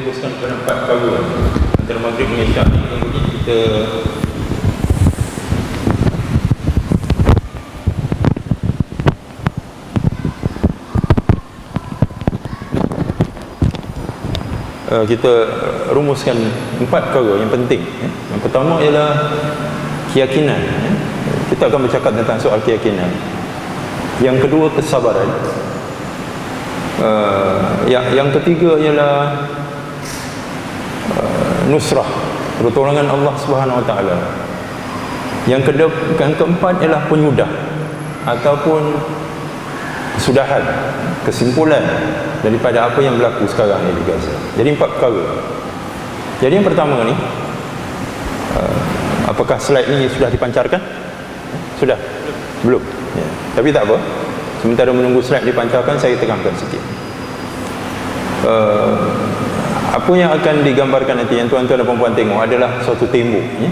fokuskan kepada 4 perkara antara maghrib dengan isyak ni. Kemudian kita rumuskan 4 perkara yang penting. Yang pertama ialah keyakinan. Kita akan bercakap tentang soal keyakinan. Yang kedua, kesabaran. Yang ketiga ialah nusrah, pertolongan Allah Subhanahu Wa Taala. Yang keempat ialah penyudah ataupun kesudahan, kesimpulan daripada apa yang berlaku sekarang ni di Gaza. Jadi 4 perkara. Jadi yang pertama ni, apakah slide ni sudah dipancarkan? Sudah? Belum? Ya. Tapi tak apa. Sementara menunggu slide dipancarkan, saya terangkan sikit. Apa yang akan digambarkan nanti yang tuan-tuan dan puan-puan tengok adalah suatu tembok. Ya?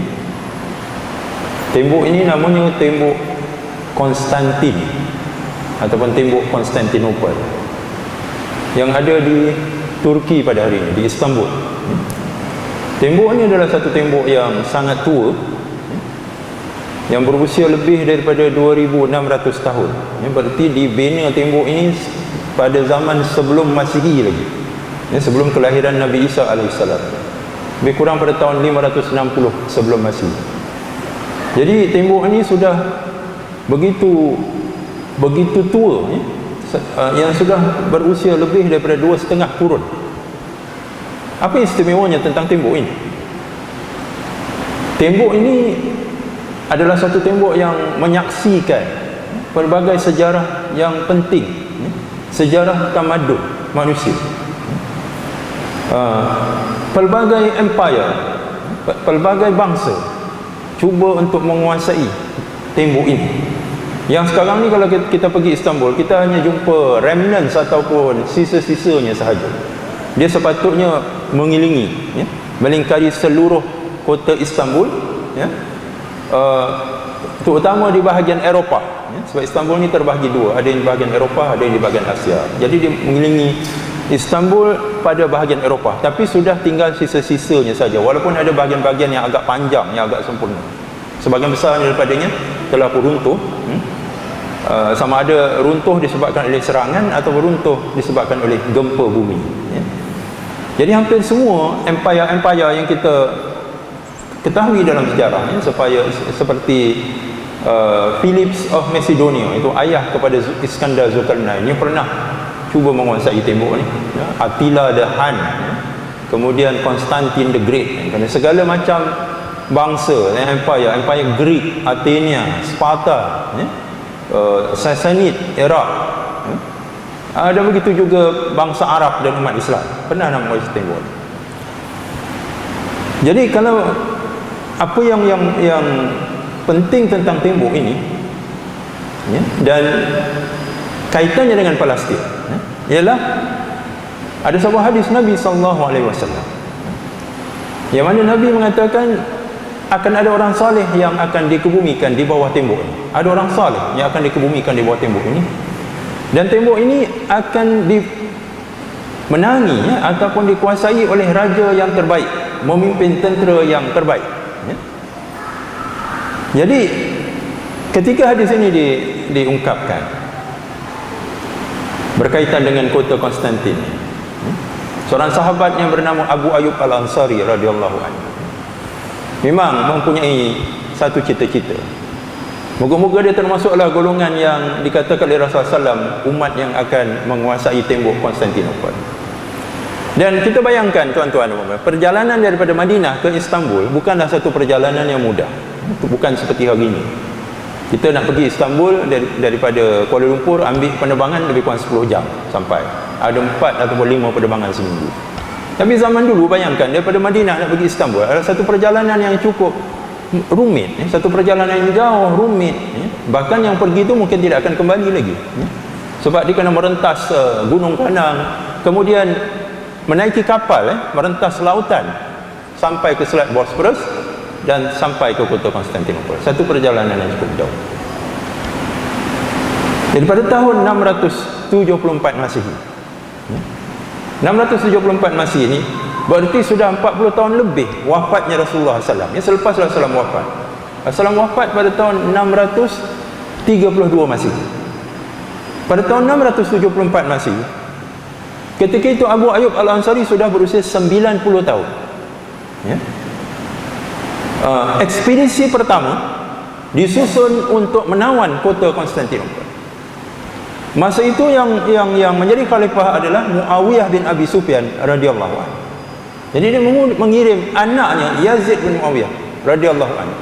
Tembok ini namanya tembok Konstantin ataupun tembok Konstantinopel yang ada di Turki pada hari ini, di Istanbul. Tembok ini adalah satu tembok yang sangat tua, yang berusia lebih daripada 2600 tahun. Berarti dibina tembok ini pada zaman sebelum Masihi lagi, sebelum kelahiran Nabi Isa AS, lebih kurang pada tahun 560 sebelum Masihi. Jadi tembok ini sudah begitu tua, yang sudah berusia lebih daripada 2,5 kurun. Apa istimewanya tentang tembok ini? Tembok ini adalah satu tembok yang menyaksikan pelbagai sejarah yang penting, sejarah tamadun manusia. Pelbagai empire, pelbagai bangsa cuba untuk menguasai tembok ini. Yang sekarang ni kalau kita pergi Istanbul, kita hanya jumpa remnants ataupun sisa-sisanya sahaja. Dia sepatutnya mengelilingi, melingkari seluruh kota Istanbul, terutama di bahagian Eropah, sebab Istanbul ni terbahagi dua, ada yang di bahagian Eropah, ada yang di bahagian Asia. Jadi dia mengelilingi Istanbul pada bahagian Eropah, tapi sudah tinggal sisa-sisanya saja, walaupun ada bahagian-bahagian yang agak panjang, yang agak sempurna. Sebahagian besar daripadanya telah pun runtuh. Sama ada runtuh disebabkan oleh serangan atau runtuh disebabkan oleh gempa bumi. Jadi hampir semua empire-empire yang kita ketahui dalam sejarah, seperti Philips of Macedonia, itu ayah kepada Iskandar Zulkarnain, yang pernah cuba menguasai tembok ni. Attila the Hun, kemudian Constantine the Great, kerana segala macam bangsa, empire Greek, Athenia, Sparta, Sassanid, Iraq, ada begitu juga bangsa Arab dan umat Islam pernah nak menguasai tembok. Jadi kalau apa yang penting tentang tembok ini, dan kaitannya dengan Palestin, ialah ada sebuah hadis Nabi SAW, yang mana Nabi mengatakan akan ada orang saleh yang akan dikebumikan di bawah tembok ini. Ada orang saleh yang akan dikebumikan di bawah tembok ini, dan tembok ini akan dimenangi ataupun dikuasai oleh raja yang terbaik, memimpin tentera yang terbaik. Jadi ketika hadis ini diungkapkan berkaitan dengan kota Konstantin, seorang sahabat yang bernama Abu Ayyub Al-Ansari radhiyallahu anhu memang mempunyai satu cita-cita. Moga-moga dia termasuklah golongan yang dikatakan oleh Rasulullah SAW, umat yang akan menguasai tembok Konstantinopel. Dan kita bayangkan tuan-tuan, perjalanan daripada Madinah ke Istanbul bukanlah satu perjalanan yang mudah. Itu bukan seperti hari ini. Kita nak pergi Istanbul daripada Kuala Lumpur, ambil penerbangan lebih kurang 10 jam sampai. Ada 4 ataupun 5 penerbangan seminggu. Tapi zaman dulu, bayangkan, daripada Madinah nak pergi Istanbul adalah satu perjalanan yang cukup rumit, satu perjalanan yang jauh, rumit. Bahkan yang pergi itu mungkin tidak akan kembali lagi, sebab dia kena merentas gunung Kanang, kemudian menaiki kapal, merentas lautan sampai ke Selat Bosporus dan sampai ke kota Konstantinopel. Satu perjalanan yang cukup jauh. Jadi pada tahun 674 Masihi, 674 Masihi ini Berarti sudah 40 tahun lebih wafatnya Rasulullah SAW. Ya, selepas Rasulullah wafat. Rasulullah wafat pada tahun 632 Masihi. Pada tahun 674 Masihi, ketika itu Abu Ayyub Al-Ansari sudah berusia 90 tahun. Ya. Ekspedisi pertama disusun untuk menawan kota Konstantinopel. Masa itu yang menjadi khalifah adalah Muawiyah bin Abi Sufyan radhiyallahu anhu. Jadi dia mengirim anaknya Yazid bin Muawiyah radhiyallahu anhu.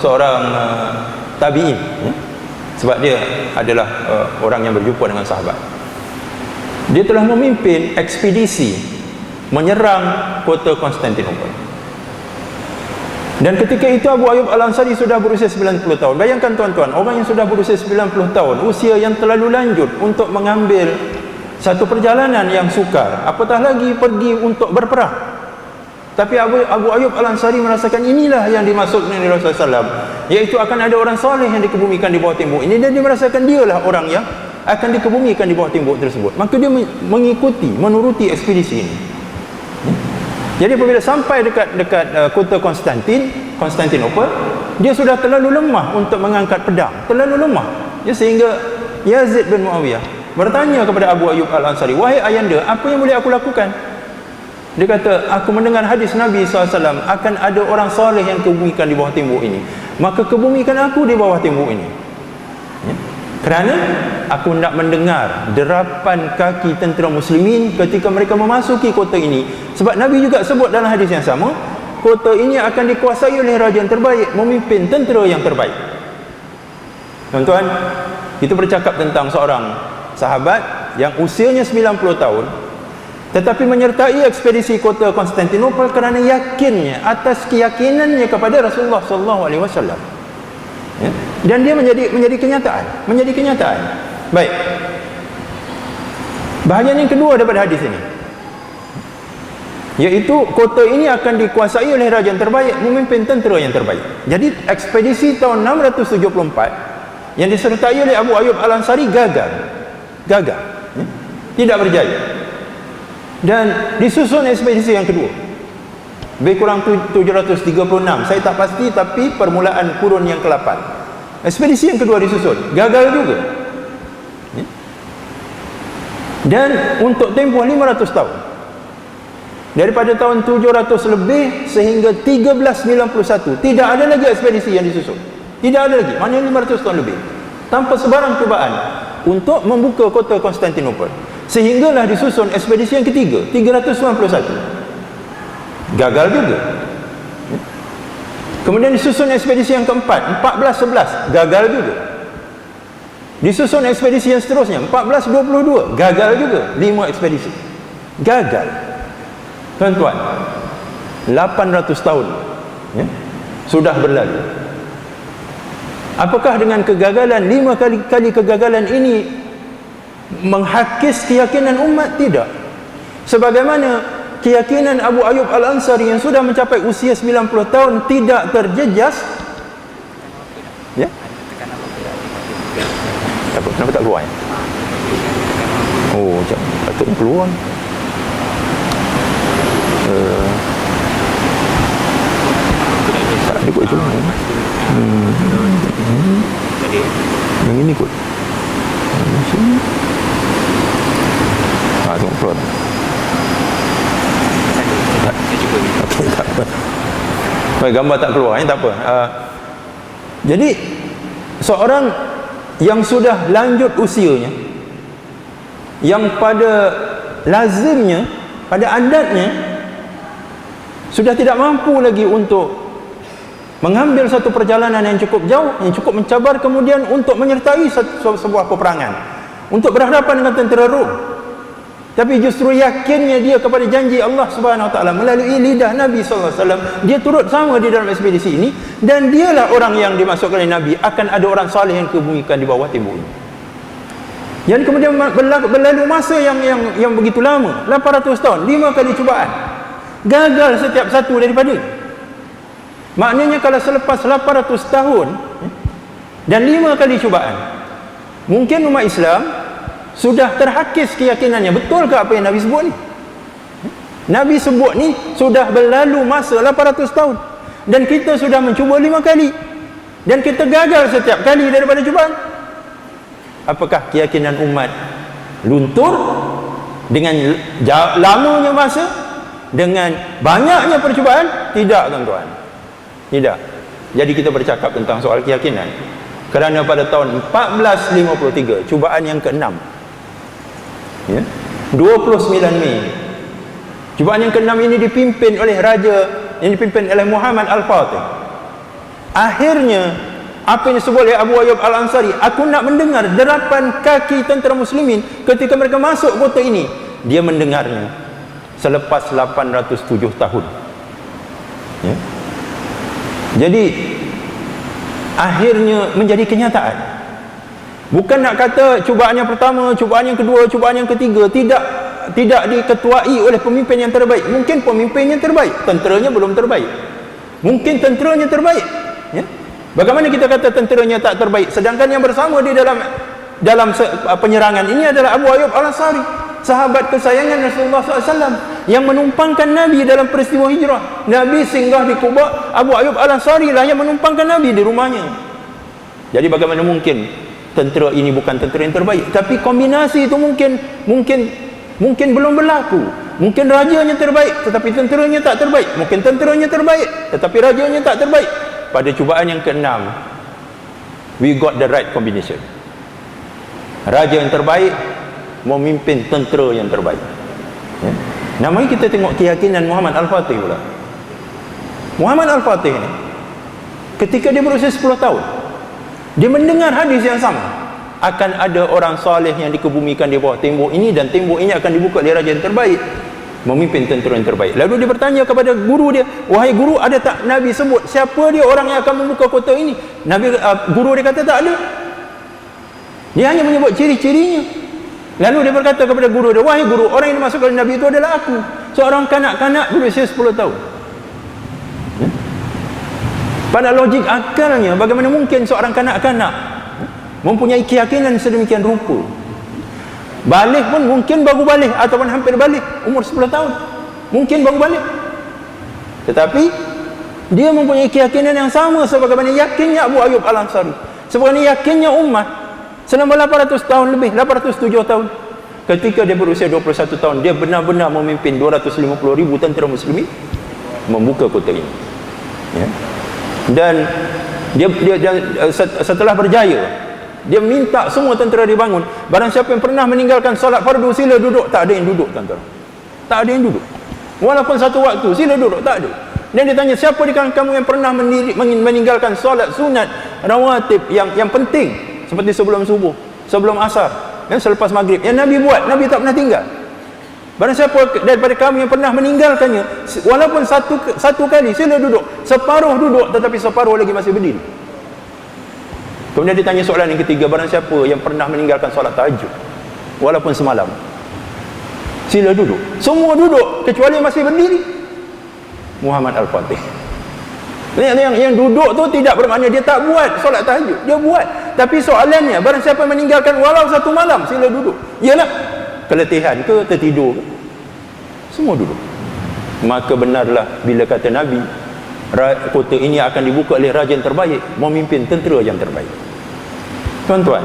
Seorang tabi'in, ya? Sebab dia adalah orang yang berjumpa dengan sahabat. Dia telah memimpin ekspedisi menyerang kota Konstantinopel. Dan ketika itu Abu Ayyub Al-Ansari sudah berusia 90 tahun. Bayangkan tuan-tuan, orang yang sudah berusia 90 tahun, usia yang terlalu lanjut untuk mengambil satu perjalanan yang sukar, apatah lagi pergi untuk berperang. Tapi Abu Ayyub Al-Ansari merasakan inilah yang dimaksudkan oleh Rasulullah SAW, iaitu akan ada orang soleh yang dikebumikan di bawah tembok ini, dan dia merasakan dialah orang yang akan dikebumikan di bawah tembok tersebut. Maka dia menuruti ekspedisi ini. Jadi apabila sampai dekat kota Konstantinopel, dia sudah terlalu lemah untuk mengangkat pedang, terlalu lemah. Ya, sehingga Yazid bin Muawiyah bertanya kepada Abu Ayyub Al-Ansari, "Wahai ayanda, apa yang boleh aku lakukan?" Dia kata, "Aku mendengar hadis Nabi SAW, akan ada orang soleh yang kebumikan di bawah tembok ini. Maka kebumikan aku di bawah tembok ini. Ya? Kerana aku nak mendengar derapan kaki tentera muslimin ketika mereka memasuki kota ini. Sebab Nabi juga sebut dalam hadis yang sama, kota ini akan dikuasai oleh raja yang terbaik, memimpin tentera yang terbaik." Tuan-tuan, kita bercakap tentang seorang sahabat yang usianya 90 tahun, tetapi menyertai ekspedisi kota Konstantinopel kerana yakinnya, atas keyakinannya kepada Rasulullah SAW. Ya? Dan dia menjadi kenyataan. Baik. Bahagian yang kedua daripada hadis ini, iaitu kota ini akan dikuasai oleh raja yang terbaik, memimpin tentera yang terbaik. Jadi ekspedisi tahun 674 yang disertai oleh Abu Ayyub Al-Ansari gagal, ya? Tidak berjaya. Dan disusun ekspedisi yang kedua, lebih kurang 736, saya tak pasti, tapi permulaan kurun yang ke-8. Ekspedisi yang kedua disusun, gagal juga, ya? Dan untuk tempoh 500 tahun, daripada tahun 700 lebih sehingga 1391, tidak ada lagi ekspedisi yang disusun. Tidak ada lagi, maknanya 500 tahun lebih, tanpa sebarang cubaan untuk membuka kota Konstantinopel. Sehinggalah disusun ekspedisi yang ketiga, 391. Gagal juga. Kemudian disusun ekspedisi yang keempat, 1411. Gagal juga. Disusun ekspedisi yang seterusnya, 1422. Gagal juga. 5 ekspedisi. Gagal. Tuan-tuan, 800 tahun, ya, sudah berlalu. Apakah dengan kegagalan, 5 kali kegagalan ini menghakis keyakinan umat? Tidak. Sebagaimana keyakinan Abu Ayyub Al-Ansari yang sudah mencapai usia 90 tahun tidak terjejas, ya? Kenapa tak keluar, ya? Oh, patutnya keluar. Tak ada kot itu. Yang ini kot. Tengok keluar. Tak apa. Baik, gambar tak keluar, tak apa. Jadi seorang yang sudah lanjut usianya, yang pada lazimnya, pada adatnya sudah tidak mampu lagi untuk mengambil satu perjalanan yang cukup jauh, yang cukup mencabar, kemudian untuk menyertai sebuah peperangan, untuk berhadapan dengan tentera Rom. Tapi justru yakinnya dia kepada janji Allah Subhanahu Wa Taala melalui lidah Nabi sallallahu alaihi wasallam, dia turut sama di dalam ekspedisi ini, dan dialah orang yang dimaksudkan oleh Nabi akan ada orang saleh yang kebumikan di bawah tembok ini. Yang kemudian berlalu masa yang begitu lama, 800 tahun, 5 kali cubaan, gagal setiap satu daripadanya. Maknanya kalau selepas 800 tahun dan 5 kali cubaan, mungkin umat Islam sudah terhakis keyakinannya. Betul ke apa yang Nabi sebut ni? Nabi sebut ni sudah berlalu masa 800 tahun dan kita sudah mencuba 5 kali dan kita gagal setiap kali daripada cubaan. Apakah keyakinan umat luntur dengan lamanya masa, dengan banyaknya percubaan? Tidak, tuan-tuan, tidak. Jadi kita bercakap tentang soal keyakinan kerana pada tahun 1453, cubaan yang ke-6, ya, 29 Mei, cubaan yang ke-6 ini dipimpin oleh Muhammad Al-Fatih. Akhirnya apa yang disebut oleh Abu Ayyub Al-Ansari, aku nak mendengar derapan kaki tentera muslimin ketika mereka masuk kota ini. Dia mendengarnya selepas 807 tahun, ya. Jadi akhirnya menjadi kenyataan. Bukan nak kata cubaan yang pertama, cubaan yang kedua, cubaan yang ketiga tidak diketuai oleh pemimpin yang terbaik. Mungkin pemimpinnya terbaik, tenteranya belum terbaik. Mungkin tenteranya terbaik, ya. Bagaimana kita kata tenteranya tak terbaik sedangkan yang bersama di dalam penyerangan ini adalah Abu Ayyub Al-Ansari, sahabat kesayangan Rasulullah SAW, yang menumpangkan Nabi dalam peristiwa hijrah. Nabi singgah di Quba, Abu Ayyub Al-Ansari lah yang menumpangkan Nabi di rumahnya. Jadi bagaimana mungkin tentera ini bukan tentera yang terbaik? Tapi kombinasi itu mungkin belum berlaku. Mungkin rajanya terbaik tetapi tenteranya tak terbaik. Mungkin tenteranya terbaik tetapi rajanya tak terbaik. Pada cubaan yang ke-6, we got the right combination. Raja yang terbaik memimpin tentera yang terbaik, ya. Namanya kita tengok keyakinan Muhammad Al-Fatih pula. Muhammad Al-Fatih ni ketika dia berusia 10 tahun, dia mendengar hadis yang sama, akan ada orang saleh yang dikebumikan di bawah tembok ini dan tembok ini akan dibuka oleh raja yang terbaik, memimpin tentera yang terbaik. Lalu dia bertanya kepada guru dia, wahai guru, ada tak Nabi sebut siapa dia orang yang akan membuka kota ini? Guru dia kata tak ada. Dia hanya menyebut ciri-cirinya. Lalu dia berkata kepada guru dia, wahai guru, orang yang dimasukkan oleh Nabi itu adalah aku, seorang kanak-kanak berusia 10 tahun. Ya? Pada logik akalnya, bagaimana mungkin seorang kanak-kanak mempunyai keyakinan sedemikian rupa? Balik pun mungkin baru balik ataupun hampir balik, umur 10 tahun mungkin baru balik, tetapi dia mempunyai keyakinan yang sama sebagaimana yakinnya Abu Ayyub Al-Ansari, sebagaimana yakinnya umat selama 800 tahun lebih, 807 tahun. Ketika dia berusia 21 tahun, dia benar-benar memimpin 250,000 tentera muslimin membuka kota ini, ya. Dan dia setelah berjaya, dia minta semua tentera dibangun. Barang siapa yang pernah meninggalkan solat fardu, sila duduk. Tak ada yang duduk, tuan-tuan. Tak ada yang duduk. Walaupun satu waktu, sila duduk. Tak ada. Dan dia tanya, siapa di kalangan kamu yang pernah meninggalkan solat sunat rawatib yang penting, seperti sebelum subuh, sebelum asar, dan selepas maghrib, yang Nabi buat, Nabi tak pernah tinggal. Barang siapa daripada kamu yang pernah meninggalkannya, walaupun satu kali, sila duduk. Separuh duduk, tetapi separuh lagi masih berdiri. Kemudian ditanya soalan yang ketiga, barang siapa yang pernah meninggalkan solat tahajud walaupun semalam, sila duduk. Semua duduk kecuali yang masih berdiri. Muhammad Al-Fatih. Yang duduk tu tidak bermakna dia tak buat solat tahajud, dia buat. Tapi soalannya, barang siapa yang meninggalkan walau satu malam, sila duduk. Ialah keletihan ke, tertidur ke, semua duduk. Maka benarlah bila kata Nabi, kota ini akan dibuka oleh raja yang terbaik, memimpin tentera yang terbaik. Tuan-tuan,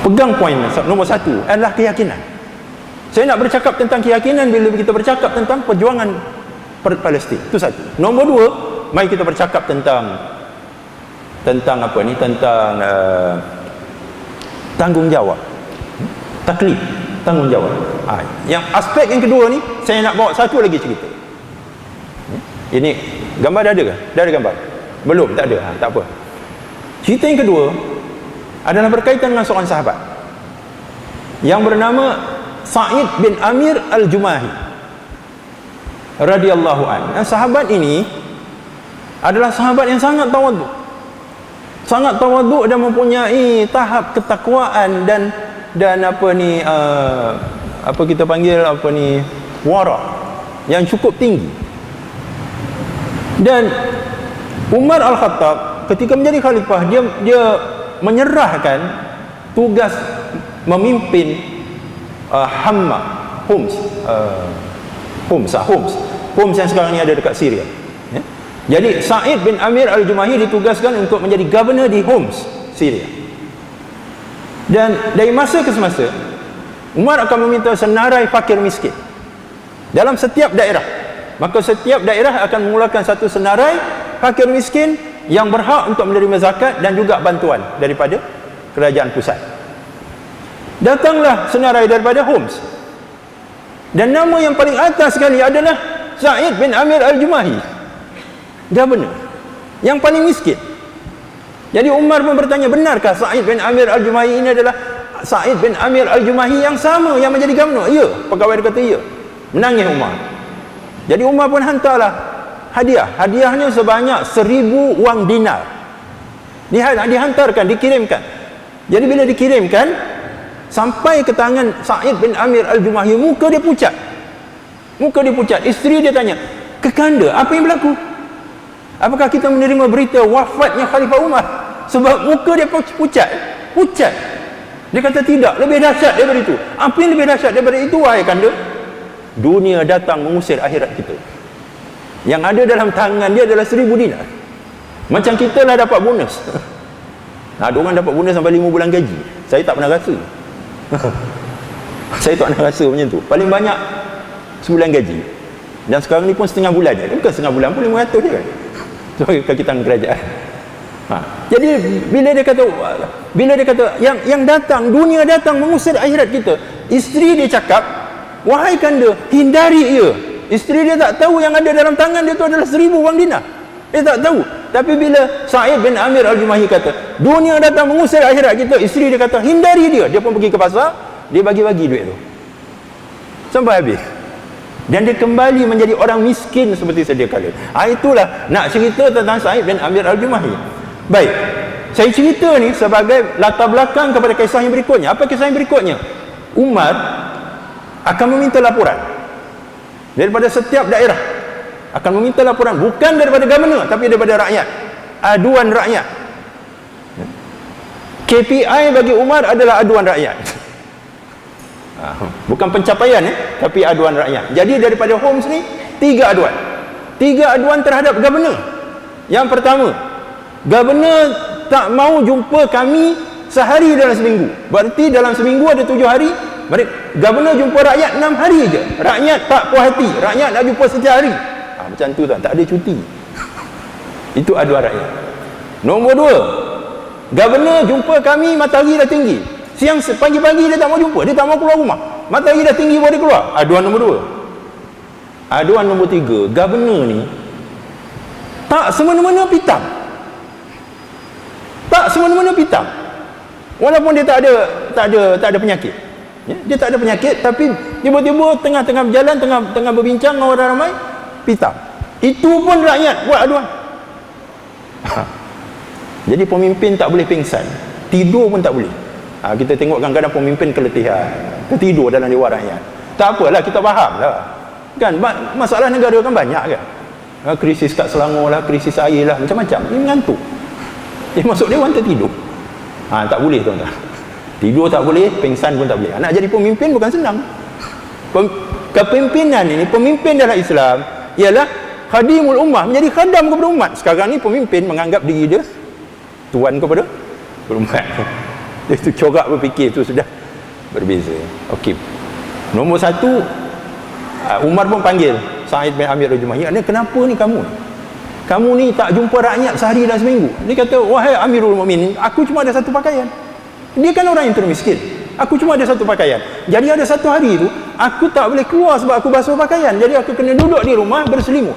pegang poin nombor 1 adalah keyakinan. Saya nak bercakap tentang keyakinan bila kita bercakap tentang perjuangan Palestin. Itu satu. Nombor 2, mari kita bercakap tentang apa ni, tentang tanggungjawab, taklif, tanggungjawab. Yang aspek yang kedua ni, saya nak bawa satu lagi cerita. Ini gambar dah ada ke? Dah ada gambar? Belum? Tak ada? Tak apa. Cerita yang kedua adalah berkaitan dengan seorang sahabat yang bernama Sa'id bin Amir Al-Jumahi radhiyallahu anhu. Sahabat ini adalah sahabat yang sangat tawaduk, dan mempunyai tahap ketakwaan dan apa ni, apa kita panggil apa ni, wara yang cukup tinggi. Dan Umar Al-Khattab ketika menjadi khalifah, dia menyerahkan tugas memimpin Homs, Homs yang sekarang ni ada dekat Syria, ya. Jadi Sa'id bin Amir al-Jumahi ditugaskan untuk menjadi governor di Homs, Syria. Dan dari masa ke semasa, Umar akan meminta senarai fakir miskin dalam setiap daerah. Maka setiap daerah akan memulakan satu senarai fakir miskin yang berhak untuk menerima zakat dan juga bantuan daripada kerajaan pusat. Datanglah senarai daripada Homs, dan nama yang paling atas sekali adalah Sa'id bin Amir al-Jumahi, governor yang paling miskin. Jadi Umar pun bertanya, benarkah Sa'id bin Amir al-Jumahi ini adalah Sa'id bin Amir al-Jumahi yang sama yang menjadi governor? Ya, pegawai dia kata ya. Menangis Umar. Jadi Umar pun hantarlah hadiah. Hadiahnya sebanyak 1000 wang dinar. Dihantarkan, dikirimkan. Jadi bila dikirimkan sampai ke tangan Sa'id bin Amir al-Jumahi, muka dia pucat. Isteri dia tanya, "Kekanda, apa yang berlaku? Apakah kita menerima berita wafatnya Khalifah Umar?" Sebab muka dia pucat. Dia kata, "Tidak, lebih dahsyat daripada itu." "Apa yang lebih dahsyat daripada itu, wahai kanda?" "Dunia datang mengusir akhirat kita. Yang ada dalam tangan dia adalah 1000 dinar. Macam kita lah dapat bonus." Ada orang dapat bonus sampai 5 bulan gaji. Saya tak pernah rasa. Saya tak pernah rasa macam tu. Paling banyak sebulan gaji. Dan sekarang ni pun setengah bulan je. Bukan setengah bulan pun 500 je kan. So kalau kita kerajaan. Jadi bila dia kata yang datang, dunia datang mengusir akhirat kita, isteri dia cakap, "Wahai kanda, hindari ia." Isteri dia tak tahu yang ada dalam tangan dia tu adalah 1000 wang dinar. Dia tak tahu. Tapi bila Sa'id bin Amir al-Jumahi kata, "Dunia datang mengusir akhirat kita," isteri dia kata, "Hindari dia." Dia pun pergi ke pasar, dia bagi-bagi duit tu sampai habis. Dan dia kembali menjadi orang miskin seperti sedia kala. Itulah nak cerita tentang Sa'id bin Amir al-Jumahi. Baik, saya cerita ni sebagai latar belakang kepada kisah yang berikutnya. Apa kisah yang berikutnya? Umar akan meminta laporan daripada setiap daerah. Akan meminta laporan bukan daripada governor, tapi daripada rakyat. Aduan rakyat. KPI bagi Umar adalah aduan rakyat. Bukan pencapaian, tapi aduan rakyat. Jadi daripada Homs ni 3 aduan. 3 aduan terhadap governor. Yang pertama, governor tak mau jumpa kami sehari dalam seminggu. Berarti dalam seminggu ada 7 hari. Governor jumpa rakyat 6 hari je. Rakyat tak puas hati. Rakyat nak jumpa setiap hari. Macam tu tak ada cuti. Itu aduan rakyat. Nombor 2, governor jumpa kami matahari dah tinggi. Siang pagi-pagi dia tak mau jumpa, dia tak mau keluar rumah. Matahari dah tinggi baru dia keluar. Aduan nombor 2. Aduan nombor 3, governor ni tak semena-mena pitam. Walaupun dia tak ada penyakit. Ya, dia tak ada penyakit, tapi tiba-tiba tengah-tengah berjalan, tengah berbincang dengan orang ramai, pitam. Itu pun rakyat buat aduan. Jadi pemimpin tak boleh pingsan, tidur pun tak boleh. Kita tengok kadang-kadang pemimpin keletihan, tertidur dalam dewan rakyat. Tak apalah, kita faham lah kan, masalah negara kan banyak kan. Krisis kat Selangor lah, krisis air lah, macam-macam. Dia mengantuk, dia masuk dewan tertidur. Tak boleh tuan-tuan. Tidur tak boleh, pingsan pun tak boleh. Nak jadi pemimpin bukan senang. Kepimpinan ini, pemimpin dalam Islam ialah khadimul ummah, menjadi khadam kepada umat. Sekarang ni pemimpin menganggap diri dia tuan kepada umat. Itu corak berfikir tu sudah berbeza. Okey. Nombor 1, Umar pun panggil Sa'id bin Amir al-Jumahi. "Kenapa ni kamu? Kamu ni tak jumpa rakyat sehari dan seminggu?" Dia kata, "Wahai Amirul Mukminin, aku cuma ada satu pakaian." Dia kan orang yang termiskin. "Aku cuma ada satu pakaian. Jadi ada satu hari tu aku tak boleh keluar sebab aku basuh pakaian. Jadi aku kena duduk di rumah berselimut.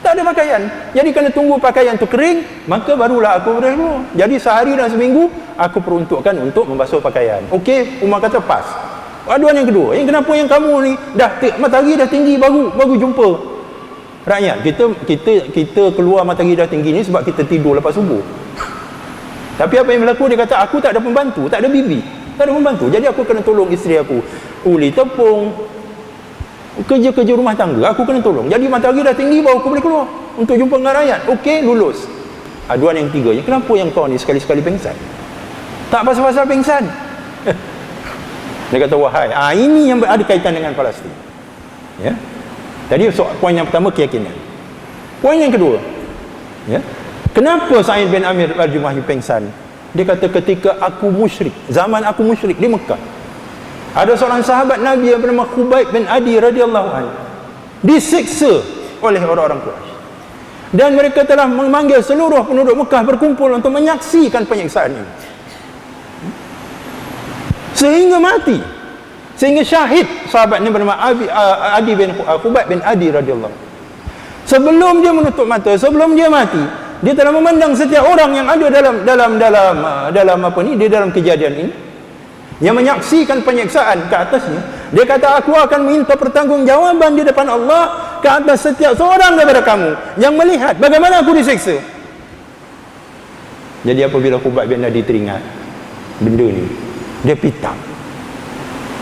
Tak ada pakaian. Jadi kena tunggu pakaian tu kering, maka barulah aku boleh keluar. Jadi sehari dan seminggu aku peruntukkan untuk membasuh pakaian." Okey, Umar kata pas. Aduan yang kedua, kenapa yang kamu ni matahari dah tinggi baru jumpa rakyat? Kita keluar matahari dah tinggi ni sebab kita tidur lepas subuh. Tapi apa yang berlaku, dia kata, "Aku tak ada pembantu, tak ada bibi, tak ada pembantu. Jadi aku kena tolong isteri aku uli tepung, kerja-kerja rumah tangga aku kena tolong. Jadi matahari dah tinggi baru aku boleh keluar untuk jumpa dengan rakyat." Okey, lulus. Aduan yang 3, kenapa yang kau ni sekali-sekali pingsan? Tak pasal-pasal pingsan. Dia kata, "Wahai, ini yang ada kaitan dengan Palestin." Ya. Tadi poin yang pertama keyakinan. Poin yang kedua, ya, kenapa Sa'id bin Amir Al-Jumahi pengsan? Dia kata ketika aku musyrik, zaman aku musyrik di Mekah, ada seorang sahabat Nabi yang bernama Khubayb bin Adi radhiyallahu anhu disiksa oleh orang-orang Quraisy, dan mereka telah memanggil seluruh penduduk Mekah berkumpul untuk menyaksikan penyiksaan ini sehingga mati, sehingga syahid sahabat ini bernama Adi bin Khubayb bin Adi radhiyallahu anhu. Sebelum dia menutup mata, sebelum dia mati, dia telah memandang setiap orang yang ada dalam apa ni, di dalam kejadian ini, yang menyaksikan penyiksaan ke atasnya. Dia kata, aku akan minta pertanggungjawaban di depan Allah ke atas setiap seorang daripada kamu yang melihat bagaimana aku disiksa. Jadi apabila Khubayb bin Adi teringat benda ni, dia pitak.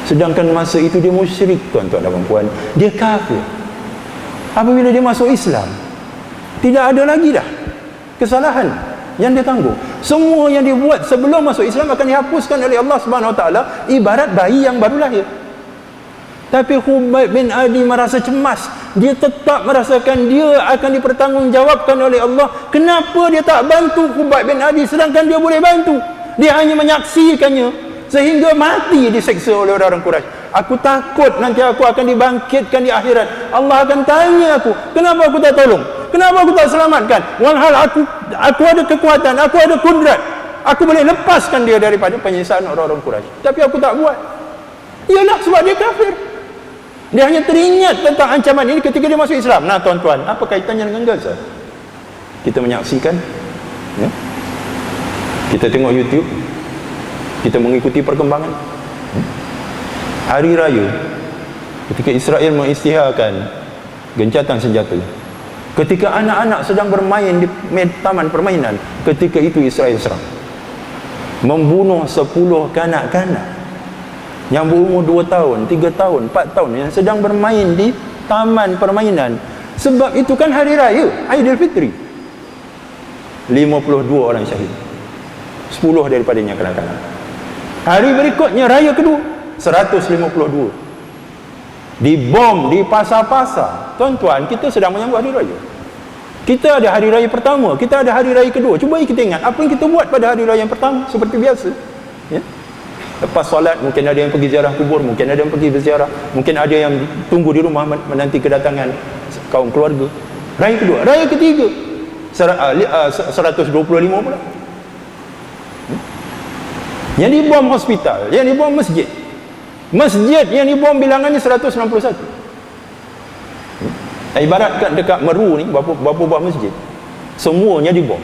Sedangkan masa itu dia musyrik, tuan-tuan dan puan, dia kafir. Apabila dia masuk Islam, tidak ada lagi dah kesalahan yang dia tanggung. Semua yang dia buat sebelum masuk Islam akan dihapuskan oleh Allah Subhanahu Wa Taala, ibarat bayi yang baru lahir. Tapi Khubayb bin Adi merasa cemas. Dia tetap merasakan dia akan dipertanggungjawabkan oleh Allah. Kenapa dia tak bantu Khubayb bin Adi sedangkan dia boleh bantu? Dia hanya menyaksikannya sehingga mati diseksa oleh orang-orang Quraisy. Aku takut nanti aku akan dibangkitkan di akhirat. Allah akan tanya aku, kenapa aku tak tolong? Kenapa aku tak selamatkan? Walhal aku ada kekuatan, aku ada kudrat, aku boleh lepaskan dia daripada penyiksaan orang-orang Quraisy. Tapi aku tak buat. Ialah sebab dia kafir. Dia hanya teringat tentang ancaman ini ketika dia masuk Islam. Nah tuan-tuan, apa kaitannya dengan Gaza? Kita menyaksikan, ya? Kita tengok YouTube, kita mengikuti perkembangan. Hari Raya, ketika Israel mengisytiharkan gencatan senjata, ketika anak-anak sedang bermain di taman permainan, ketika itu Israel serang, membunuh 10 kanak-kanak yang berumur 2 tahun, 3 tahun, 4 tahun yang sedang bermain di taman permainan. Sebab itu kan hari raya Aidilfitri, 52 orang syahid, 10 daripadanya kanak-kanak. Hari berikutnya raya kedua, 152 dibom di pasar-pasar. Tuan-tuan, kita sedang menyambut hari raya. Kita ada hari raya pertama, kita ada hari raya kedua. Cuba kita ingat apa yang kita buat pada hari raya yang pertama. Seperti biasa, ya? Lepas solat mungkin ada yang pergi ziarah kubur, mungkin ada yang pergi berziarah, mungkin ada yang tunggu di rumah menanti kedatangan kaum keluarga. Raya kedua, raya ketiga 125 pula. Yang dibom hospital, yang dibom masjid. Masjid yang dibom bilangannya 161. Ibarat dekat Meru ni, berapa buah masjid, semuanya dibom.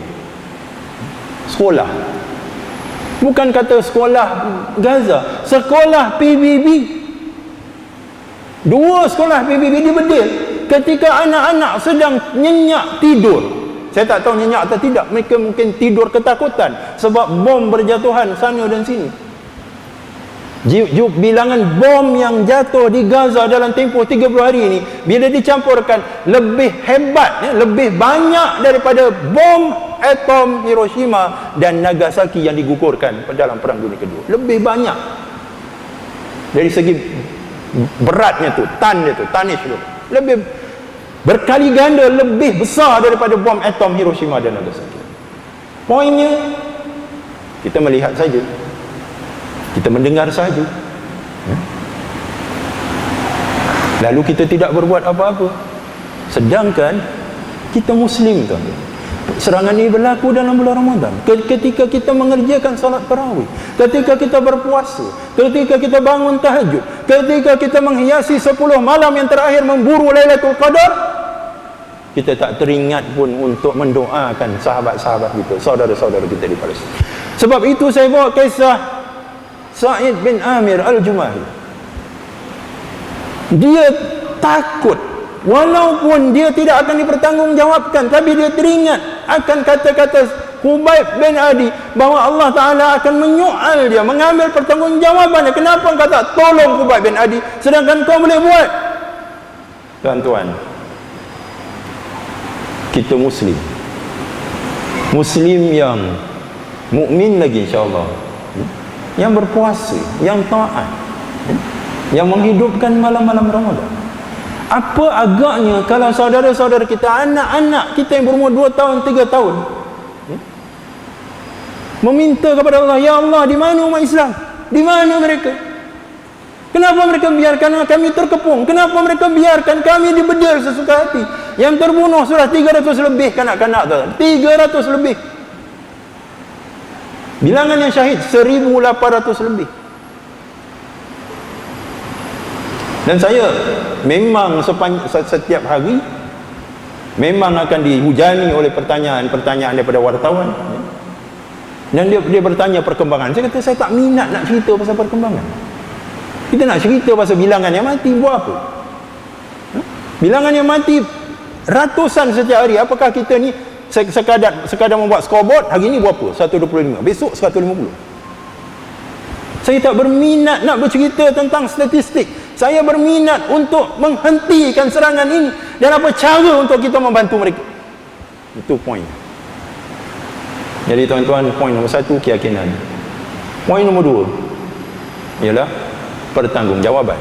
Sekolah, bukan kata sekolah Gaza, sekolah PBB. 2 sekolah PBB dibedil ketika anak-anak sedang nyenyak tidur. Saya tak tahu nyenyak atau tidak, mereka mungkin tidur ketakutan sebab bom berjatuhan sana dan sini. Bilangan bom yang jatuh di Gaza dalam tempoh 30 hari ini, bila dicampurkan, lebih hebat, ya, lebih banyak daripada bom atom Hiroshima dan Nagasaki yang digugurkan dalam Perang Dunia Kedua. Lebih banyak dari segi beratnya tu, tonnage tu, lebih berkali ganda lebih besar daripada bom atom Hiroshima dan Nagasaki. Poinnya, kita melihat saja, kita mendengar saja, lalu kita tidak berbuat apa-apa. Sedangkan kita Muslim, tuan. Serangan ini berlaku dalam bulan Ramadan, ketika kita mengerjakan salat tarawih, ketika kita berpuasa, ketika kita bangun tahajud, ketika kita menghiasi 10 malam yang terakhir memburu Lailatul Qadar. Kita tak teringat pun untuk mendoakan sahabat-sahabat kita, saudara-saudara kita di Palestin. Sebab itu saya bawa kisah Sa'id bin Amir Al-Jumahi. Dia takut, walaupun dia tidak akan dipertanggungjawabkan, tapi dia teringat akan kata-kata Khubayb bin Adi bahawa Allah Ta'ala akan menyoal dia, mengambil pertanggungjawabannya. Kenapa engkau tak tolong Khubayb bin Adi sedangkan kau boleh buat? Tuan-tuan, kita Muslim yang mukmin lagi, insyaAllah, yang berpuasa, yang taat, yang menghidupkan malam-malam Ramadan, Apa agaknya kalau saudara-saudara kita, anak-anak kita yang berumur 2 tahun, 3 tahun meminta kepada Allah, ya Allah, di mana umat Islam? Di mana mereka? Kenapa mereka biarkan kami terkepung? Kenapa mereka biarkan kami dibedil sesuka hati? Yang terbunuh sudah 300 lebih kanak-kanak tu. 300 lebih. Bilangan yang syahid 1,800 lebih. Dan saya memang setiap hari memang akan dihujani oleh pertanyaan-pertanyaan daripada wartawan. Dan dia bertanya perkembangan. Saya kata saya tak minat nak cerita pasal perkembangan. Kita nak cerita pasal bilangan yang mati, buat apa? Bilangan yang mati ratusan setiap hari. Apakah kita ni sekadar membuat scoreboard, hari ni berapa? 125, besok 150. Saya tak berminat nak bercerita tentang statistik. Saya berminat untuk menghentikan serangan ini, dan apa cara untuk kita membantu mereka. Itu poin. Jadi tuan-tuan, poin nombor 1 keyakinan. Poin nombor 2 ialah pertanggungjawaban.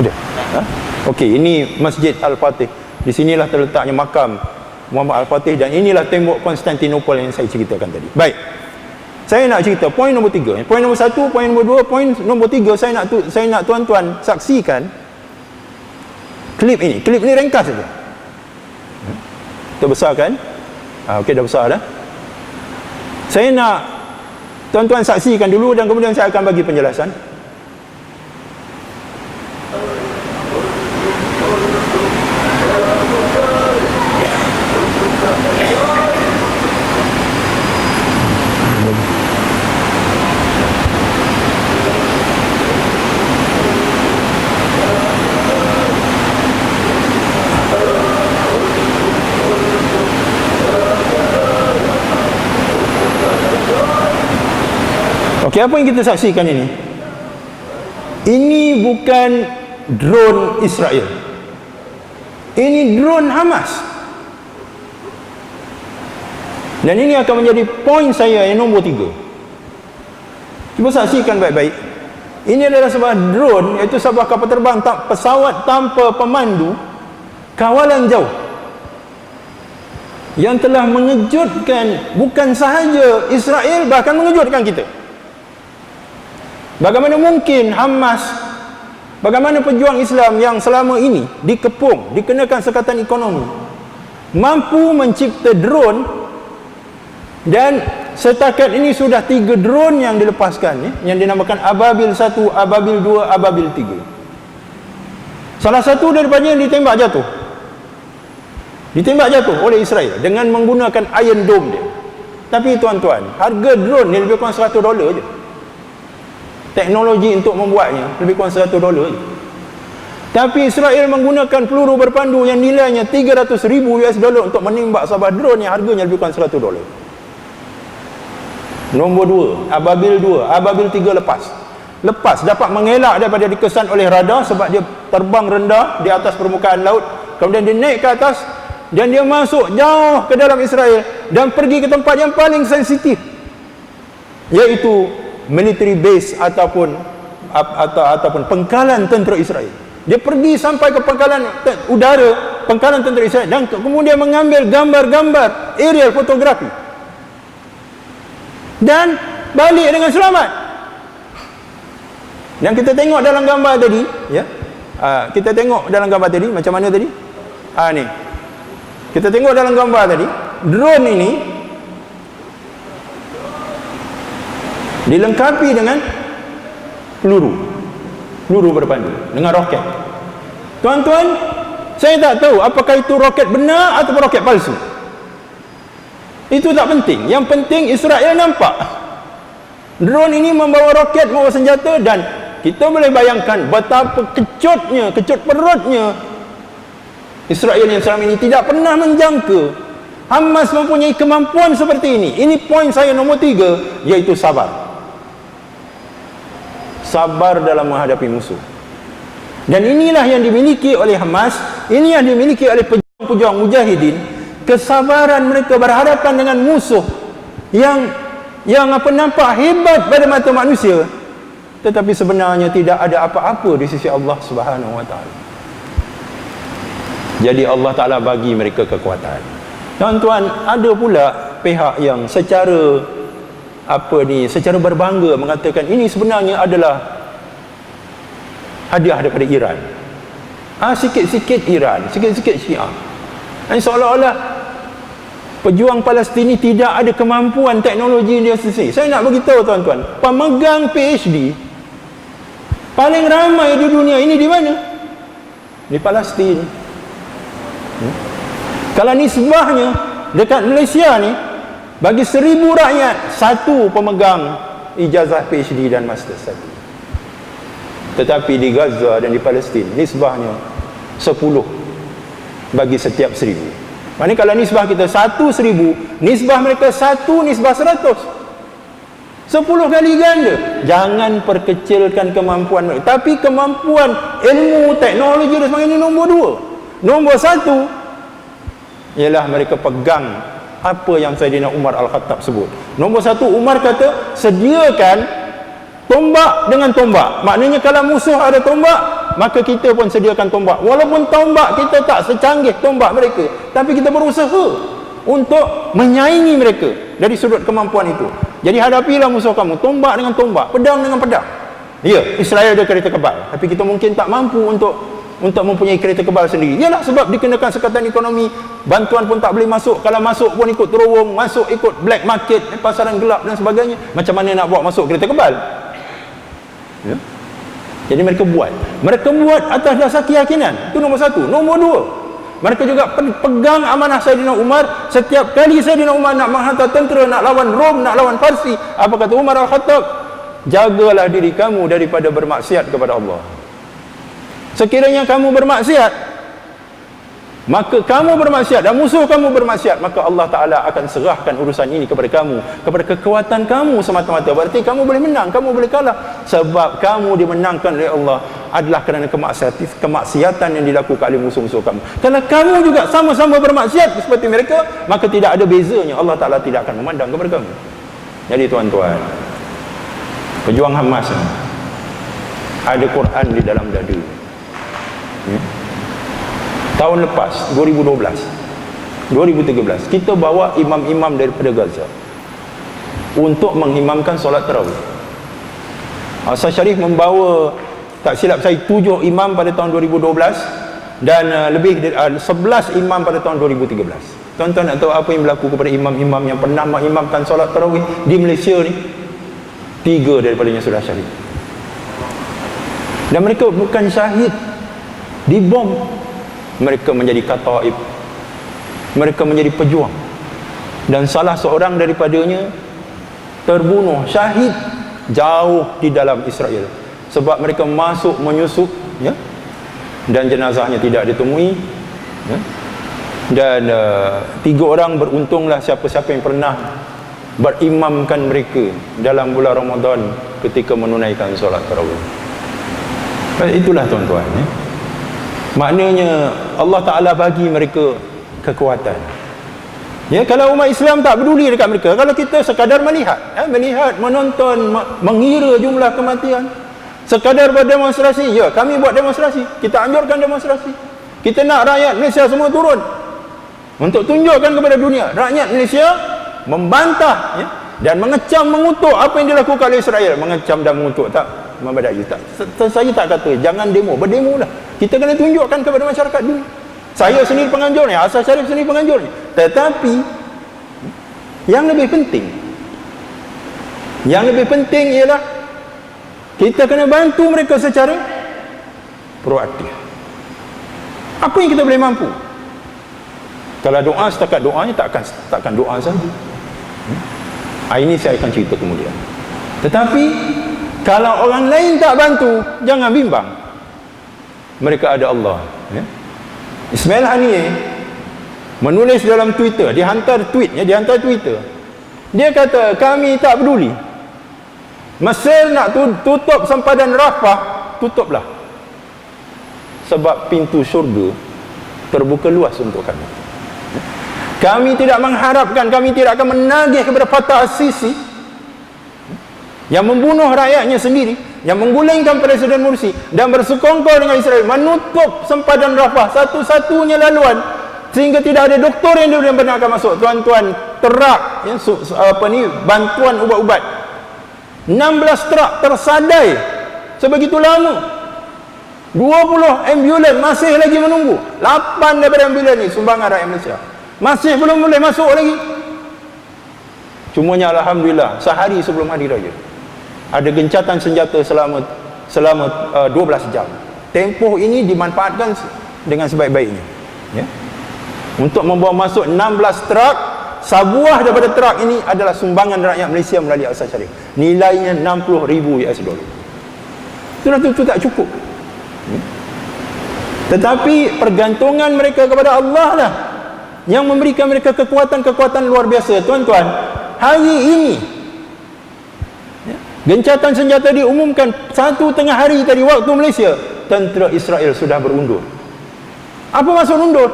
Ada? Okey, ini Masjid Al-Fatih. Di sinilah terletaknya makam Muhammad Al-Fatih, dan inilah tembok Konstantinopel yang saya ceritakan tadi. Baik. Saya nak cerita poin nombor 3. Poin nombor 1, poin nombor 2, poin nombor 3 saya nak tuan-tuan saksikan klip ini. Klip ini ringkas saja. Kita besarkan. Okey, dah besar dah. Saya nak tuan-tuan saksikan dulu, dan kemudian saya akan bagi penjelasan. Okey, apa yang kita saksikan ini? Ini bukan drone Israel. Ini drone Hamas. Dan ini akan menjadi poin saya yang nombor 3. Cuba saksikan baik-baik. Ini adalah sebuah drone, iaitu sebuah kapal terbang pesawat tanpa pemandu kawalan jauh, yang telah mengejutkan bukan sahaja Israel, bahkan mengejutkan kita. Bagaimana mungkin Hamas, bagaimana pejuang Islam yang selama ini dikepung, dikenakan sekatan ekonomi, mampu mencipta drone, dan setakat ini sudah 3 drone yang dilepaskan, yang dinamakan Ababil 1, Ababil 2, Ababil 3. Salah satu daripadanya ditembak jatuh oleh Israel dengan menggunakan Iron Dome dia. Tapi tuan-tuan, harga drone ni lebih kurang $100 je. Teknologi untuk membuatnya lebih kurang $100 je. Tapi Israel menggunakan peluru berpandu yang nilainya $300,000 untuk menembak sebuah drone yang harganya lebih kurang $100. Nombor 2, Ababil 2, Ababil 3 lepas dapat mengelak daripada dikesan oleh radar, sebab dia terbang rendah di atas permukaan laut, kemudian dia naik ke atas dan dia masuk jauh ke dalam Israel dan pergi ke tempat yang paling sensitif, iaitu military base ataupun pengkalan tentera Israel. Dia pergi sampai ke pengkalan udara, pengkalan tentera Israel, dan kemudian mengambil gambar-gambar aerial fotografi dan balik dengan selamat. Dan kita tengok dalam gambar tadi, ya. Kita tengok dalam gambar tadi macam mana tadi? Ni. Kita tengok dalam gambar tadi, drone ini dilengkapi dengan peluru berpandu dengan roket. Tuan-tuan, saya tak tahu apakah itu roket benar atau roket palsu. Itu tak penting. Yang penting Israel nampak drone ini membawa roket, membawa senjata, dan kita boleh bayangkan betapa kecut perutnya Israel yang selama ini tidak pernah menjangka Hamas mempunyai kemampuan seperti ini. Ini poin saya nombor 3, iaitu sabar dalam menghadapi musuh. Dan inilah yang dimiliki oleh Hamas, ini yang dimiliki oleh pejuang-pejuang mujahidin, kesabaran mereka berhadapan dengan musuh yang nampak hebat pada mata manusia, tetapi sebenarnya tidak ada apa-apa di sisi Allah Subhanahu wa taala. Jadi Allah Taala bagi mereka kekuatan. Tuan-tuan, ada pula pihak yang secara secara berbangga mengatakan ini sebenarnya adalah hadiah daripada Iran. Sikit-sikit Iran, sikit-sikit Syiah. Dan seolah-olah pejuang Palestin ini tidak ada kemampuan teknologi dia sendiri. Saya nak beritahu tuan-tuan, pemegang PhD paling ramai di dunia ini di mana? Di Palestin. Kalau nisbahnya dekat Malaysia ni, bagi 1000 rakyat, satu pemegang ijazah PhD dan master satu. Tetapi di Gaza dan di Palestin, nisbahnya 10 bagi setiap 1000. Maksudnya kalau nisbah kita 1/1000, nisbah mereka 1/100. 10 kali ganda. Jangan perkecilkan kemampuan mereka. Tapi kemampuan ilmu, teknologi dan sebagainya nombor 2. Nombor 1 ialah mereka pegang apa yang Saidina Umar Al-Khattab sebut. Nombor 1, Umar kata, sediakan tombak dengan tombak. Maknanya kalau musuh ada tombak, maka kita pun sediakan tombak. Walaupun tombak kita tak secanggih tombak mereka, tapi kita berusaha untuk menyaingi mereka dari sudut kemampuan itu. Jadi hadapilah musuh kamu, tombak dengan tombak, pedang dengan pedang. Ya, Israel ada kereta kebal, tapi kita mungkin tak mampu untuk mempunyai kereta kebal sendiri. Yalah, sebab dikenakan sekatan ekonomi, bantuan pun tak boleh masuk. Kalau masuk pun ikut terowong, masuk ikut black market, pasaran gelap dan sebagainya. Macam mana nak bawa masuk kereta kebal? Ya. Jadi mereka buat atas dasar keyakinan. Itu nombor 1. Nombor 2, mereka juga pegang amanah Saidina Umar. Setiap kali Saidina Umar nak menghantar tentera, nak lawan Rom, nak lawan Parsi, apa kata Umar Al-Khattab? Jagalah diri kamu daripada bermaksiat kepada Allah. Sekiranya kamu bermaksiat, maka kamu bermaksiat dan musuh kamu bermaksiat, maka Allah Ta'ala akan serahkan urusan ini kepada kamu, kepada kekuatan kamu semata-mata. Berarti kamu boleh menang, kamu boleh kalah. Sebab kamu dimenangkan oleh Allah adalah kerana kemaksiatan yang dilakukan oleh musuh-musuh kamu. Kalau kamu juga sama-sama bermaksiat seperti mereka, maka tidak ada bezanya. Allah Ta'ala tidak akan memandang kepada kamu. Jadi tuan-tuan, pejuang Hamas ni ada Quran di dalam dada. Tahun lepas, 2013, kita bawa imam-imam daripada Gaza untuk mengimamkan solat tarawih. Asal Sharif membawa, tak silap saya, 7 imam pada tahun 2012 dan lebih 11 imam pada tahun 2013. Tuan-tuan nak tahu apa yang berlaku kepada imam-imam yang pernah mengimamkan solat tarawih di Malaysia ni? 3 daripadanya sudah syahid. Dan mereka bukan syahid dibom, mereka menjadi kataib, mereka menjadi pejuang, dan salah seorang daripadanya terbunuh syahid jauh di dalam Israel sebab mereka masuk menyusup, ya, dan jenazahnya tidak ditemui, ya. Dan 3 orang beruntunglah, siapa-siapa yang pernah berimamkan mereka dalam bulan Ramadan ketika menunaikan solat tarawih. Itulah tuan-tuan, ya. Maknanya Allah Ta'ala bagi mereka kekuatan. Ya, kalau umat Islam tak peduli dekat mereka, kalau kita sekadar melihat, menonton, mengira jumlah kematian, sekadar berdemonstrasi, ya, kami buat demonstrasi, kita anjurkan demonstrasi, kita nak rakyat Malaysia semua turun untuk tunjukkan kepada dunia, rakyat Malaysia membantah, ya, dan mengecam, mengutuk apa yang dilakukan oleh Israel. Mengecam dan mengutuk tak membadai. Saya tak kata jangan demo, berdemo lah. Kita kena tunjukkan kepada masyarakat dunia. Saya sendiri penganjur ni, Asal Sharif sendiri penganjur ni. Tetapi yang lebih penting ialah kita kena bantu mereka secara proaktif. Apa yang kita boleh mampu? Kalau doa, setakat doanya takkan doa saja. Ini saya akan cerita kemudian. Tetapi kalau orang lain tak bantu, jangan bimbang. Mereka ada Allah, ya? Ismail Haniyeh menulis dalam Twitter, dihantar Twitter. Dia kata, kami tak peduli. Mesir nak tutup sempadan Rafah, tutuplah. Sebab pintu syurga terbuka luas untuk kami. Kami tidak mengharapkan, kami tidak akan menagih kepada Fatah As-Sisi yang membunuh rakyatnya sendiri, yang menggulingkan Presiden Mursi dan bersekongkol dengan Israel, menutup sempadan Rafah, satu-satunya laluan, sehingga tidak ada doktor yang benar akan masuk. Tuan-tuan, terak ya, bantuan ubat-ubat 16 terak tersadai sebegitu lama. 20 ambulan masih lagi menunggu. 8 daripada ambulan ni sumbangan rakyat Malaysia, masih belum boleh masuk lagi. Cumanya alhamdulillah, sehari sebelum hari raya ada gencatan senjata selama 12 jam. Tempoh ini dimanfaatkan dengan sebaik-baiknya ya, untuk membawa masuk 16 truk. Sebuah daripada truk ini adalah sumbangan rakyat Malaysia melalui Asas Syariah, nilainya 60,000 US dollar. Itu tak cukup. Tetapi pergantungan mereka kepada Allah lah yang memberikan mereka kekuatan-kekuatan luar biasa. Tuan-tuan, hari ini gencatan senjata diumumkan 1 hari tadi waktu Malaysia, tentera Israel sudah berundur. Apa maksud undur?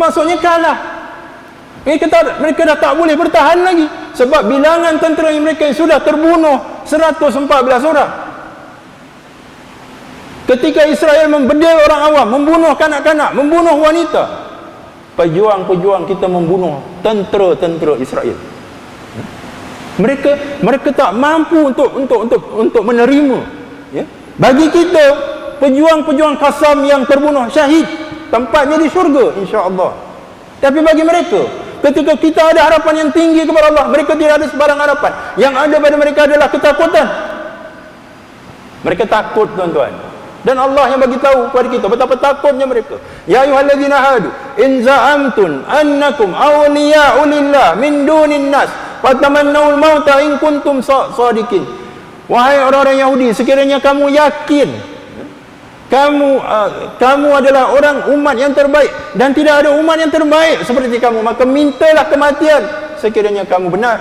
Maksudnya kalah. Mereka dah tak boleh bertahan lagi, sebab bilangan tentera mereka yang sudah terbunuh 114 orang. Ketika Israel membedil orang awam, membunuh kanak-kanak, membunuh wanita, pejuang-pejuang kita membunuh tentera-tentera Israel. Mereka tak mampu untuk menerima ya. Bagi kita, pejuang-pejuang Qassam yang terbunuh syahid, tempatnya di syurga insya-Allah. Tapi bagi mereka, ketika kita ada harapan yang tinggi kepada Allah, mereka tidak ada sebarang harapan. Yang ada pada mereka adalah ketakutan. Mereka takut, tuan-tuan. Dan Allah yang bagi tahu kepada kita betapa takutnya mereka. Ya ayyuhallazina hadu in za'amtum annakum awliya'u lillah min dunin nas fatamannaul mauta in kuntum shadiqin. Wahai orang-orang Yahudi, sekiranya kamu yakin kamu adalah orang umat yang terbaik dan tidak ada umat yang terbaik seperti kamu, maka mintalah kematian sekiranya kamu benar.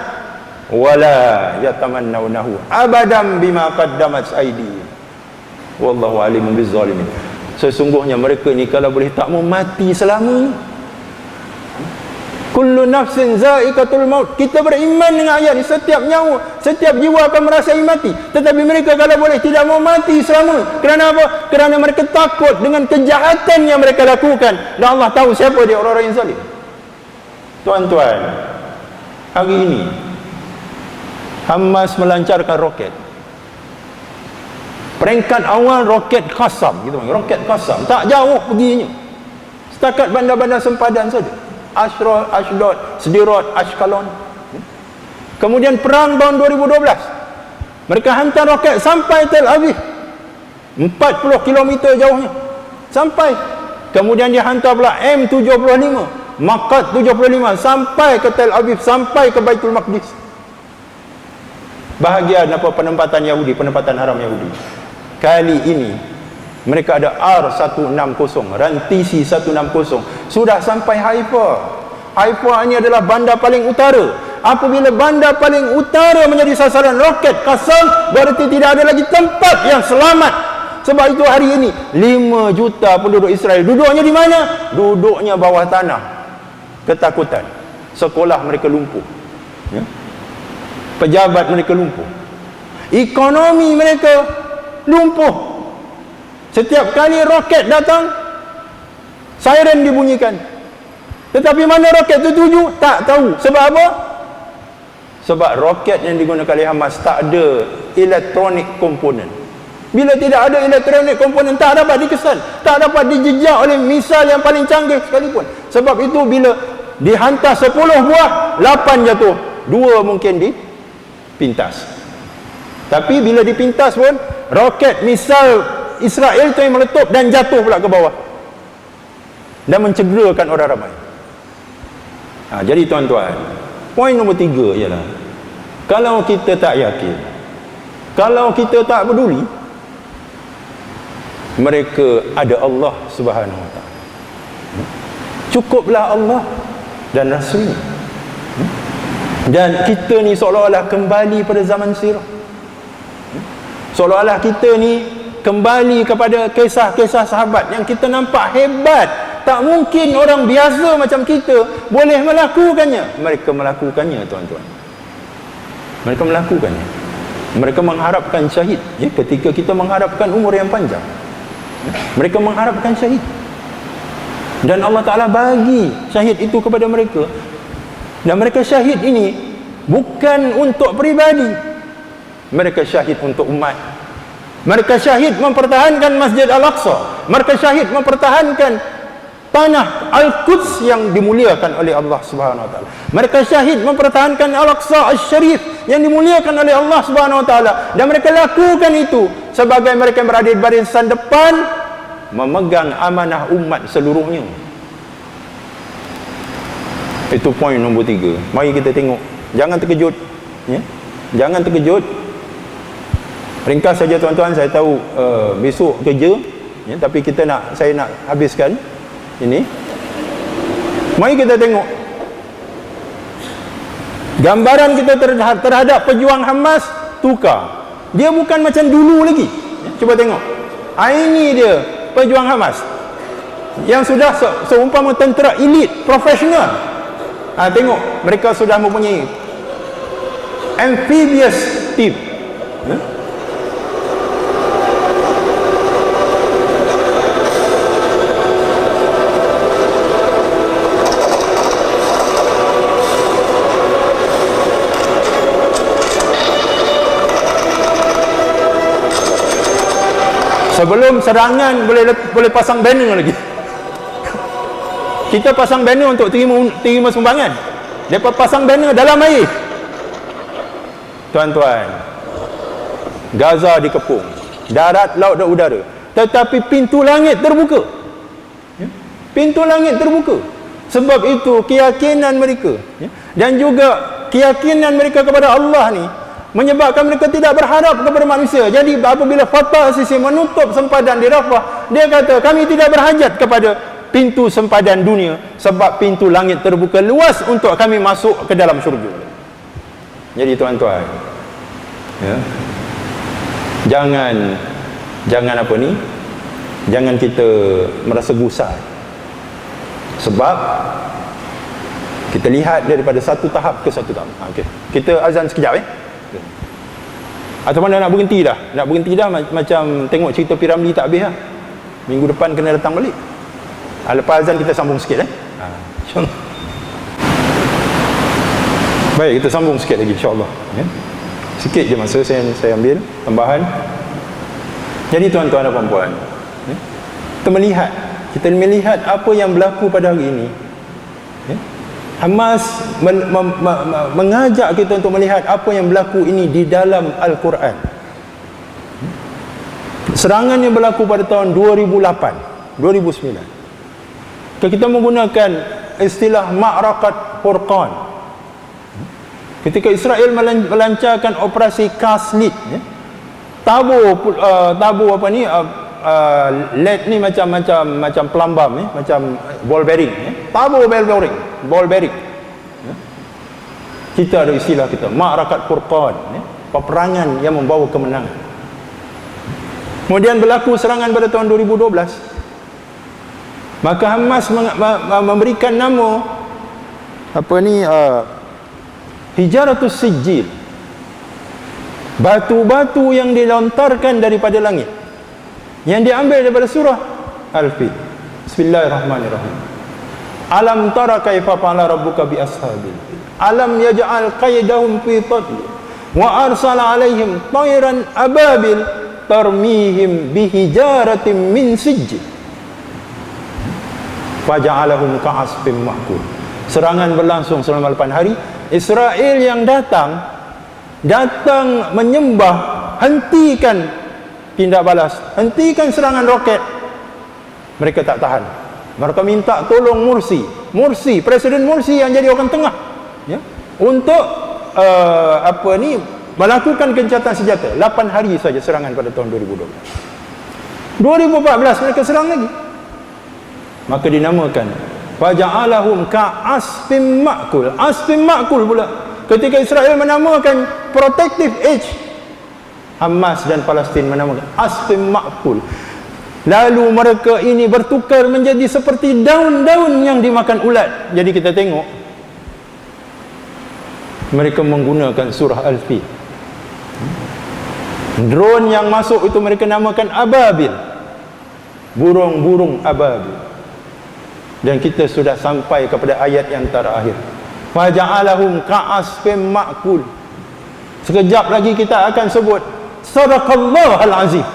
Wala yatamannawnahu abadan bima qaddamat aydihim wallahu alimun bizzalimin. Sesungguhnya mereka ni kalau boleh tak mau mati selamanya. Kullu nafsin za'iqatul maut. Kita beriman dengan ayat ni, setiap nyawa, setiap jiwa akan merasai mati. Tetapi mereka kalau boleh tidak mau mati selama. Kerana apa? Kerana mereka takut dengan kejahatan yang mereka lakukan, dan Allah tahu siapa dia orang-orang yang zalim. Tuan-tuan, hari ini Hamas melancarkan roket. Peringkat awal roket Qassam, gitu, roket Qassam tak jauh perginya, setakat bandar-bandar sempadan saja, Ashdod, Sderot, Ashkelon. Kemudian perang tahun 2012, mereka hantar roket sampai Tel Aviv, 40 km jauhnya sampai. Kemudian dia hantar pula M75, Maqat 75 sampai ke Tel Aviv, sampai ke Baitul Maqdis. Bahagian apa penempatan Yahudi, penempatan haram Yahudi. Kali ini mereka ada R160, Rantisi 160, sudah sampai Haifa. Haifa ini adalah bandar paling utara. Apabila bandar paling utara menjadi sasaran roket Qassam, berarti tidak ada lagi tempat yang selamat. Sebab itu hari ini 5 juta penduduk Israel duduknya di mana? Duduknya bawah tanah. Ketakutan. Sekolah mereka lumpuh ya? Pejabat mereka lumpuh, ekonomi mereka lumpuh. Setiap kali roket datang, siren dibunyikan. Tetapi mana roket itu tuju? Tak tahu. Sebab apa? Sebab roket yang digunakan oleh Hamas tak ada elektronik komponen. Bila tidak ada elektronik komponen, tak dapat dikesan, tak dapat dijejak oleh misal yang paling canggih sekalipun. Sebab itu bila dihantar 10 buah, 8 jatuh, 2 mungkin dipintas. Tapi bila dipintas pun, roket misal Israel itu yang meletup dan jatuh pula ke bawah dan mencederakan orang ramai. Jadi tuan-tuan, poin nombor 3 ialah, kalau kita tak yakin, kalau kita tak peduli, mereka ada Allah Subhanahu Wa Taala. Cukuplah Allah dan Rasulnya. Dan kita ni seolah-olah kembali pada zaman sirah. Seolah-olah kita ni kembali kepada kisah-kisah sahabat yang kita nampak hebat. Tak mungkin orang biasa macam kita boleh melakukannya. Mereka melakukannya, tuan-tuan. Mereka melakukannya. Mereka mengharapkan syahid, ya, ketika kita mengharapkan umur yang panjang. Mereka mengharapkan syahid. Dan Allah Ta'ala bagi syahid itu kepada mereka. Dan mereka syahid ini bukan untuk peribadi. Mereka syahid untuk umat. Mereka syahid mempertahankan Masjid Al-Aqsa. Mereka syahid mempertahankan tanah Al-Quds yang dimuliakan oleh Allah Subhanahu wa taala. Mereka syahid mempertahankan Al-Aqsa Al-Syarif yang dimuliakan oleh Allah Subhanahu wa taala, dan mereka lakukan itu sebagai mereka yang berada di barisan depan memegang amanah umat seluruhnya. Itu poin nombor 3. Mari kita tengok. Jangan terkejut, ya. Jangan terkejut. Ringkas saja tuan-tuan, saya tahu besok kerja, ya, tapi saya nak habiskan ini. Mari kita tengok gambaran kita terhadap pejuang Hamas tukar. Dia bukan macam dulu lagi, ya, cuba tengok. Ini dia pejuang Hamas yang sudah seumpama tentera elit profesional. Tengok, mereka sudah mempunyai amphibious team, ya? Sebelum serangan boleh pasang banner lagi. Kita pasang banner untuk terima sumbangan. Mereka pasang banner dalam air. Tuan-tuan, Gaza dikepung, darat, laut dan udara, tetapi pintu langit terbuka. Pintu langit terbuka. Sebab itu keyakinan mereka, ya, dan juga keyakinan mereka kepada Allah ni menyebabkan mereka tidak berharap kepada manusia. Jadi apabila Fatah Sisi menutup sempadan di Rafah, dia kata kami tidak berhajat kepada pintu sempadan dunia, sebab pintu langit terbuka luas untuk kami masuk ke dalam syurga. Jadi tuan-tuan, ya, jangan apa ni, jangan kita merasa gusar, sebab kita lihat daripada satu tahap ke satu tahap. Okey, kita azan sekejap, atau mana nak berhenti dah? Nak berhenti dah macam tengok cerita Piramli tak habis lah. Minggu depan kena datang balik. Lepas azan kita sambung sikit, Baik, kita sambung sikit lagi insya-Allah, ya. Sikit je masa saya ambil tambahan. Jadi tuan-tuan dan puan-puan, ya, kita melihat apa yang berlaku pada hari ini, ya. Hamas mengajak kita untuk melihat apa yang berlaku ini di dalam Al-Quran. Serangan yang berlaku pada tahun 2008, 2009. Kita menggunakan istilah Ma'raqat Furqan. Ketika Israel melancarkan operasi Kaslit, ya, tabur apa ni, lead ni macam pelambam, ya, macam ball bearing, ya. Tabur ball bearing, ya. Kita ada istilah kita Ma'raqat Furqan, ya, peperangan yang membawa kemenangan. Kemudian berlaku serangan pada tahun 2012. Maka Hamas memberikan nama apa ni, Hijaratus Sijil, batu-batu yang dilontarkan daripada langit, yang diambil daripada surah Al-Fil. Bismillahirrahmanirrahim. Alam tara kaifa fa'ala rabbuka bi ashabil fil. Alam yaj'al qaydahum fi tadl wa arsala alaihim tayran ababil tarmihim bihijaratin min sijil faja'alahum ka'asfin ma'kul. Serangan berlangsung selama 8 hari. Israel yang datang menyembah, hentikan tindak balas, hentikan serangan roket. Mereka tak tahan. Mereka minta tolong Mursi, Presiden Mursi yang jadi orang tengah, ya, untuk melakukan gencatan senjata. 8 hari saja serangan pada tahun 2012. 2014 mereka serang lagi. Maka dinamakan faja'alahum ka'asfin ma'kul. Asfin ma'kul pula. Ketika Israel menamakan protective edge, Hamas dan Palestin menamakan asfin ma'kul. Lalu mereka ini bertukar menjadi seperti daun-daun yang dimakan ulat. Jadi kita tengok mereka menggunakan surah Al-Fil. Drone yang masuk itu mereka namakan ababil, burung-burung ababil. Dan kita sudah sampai kepada ayat yang terakhir, faja'alahum ka'asfim ma'kul. Sekejap lagi kita akan sebut sadaqallahul azim.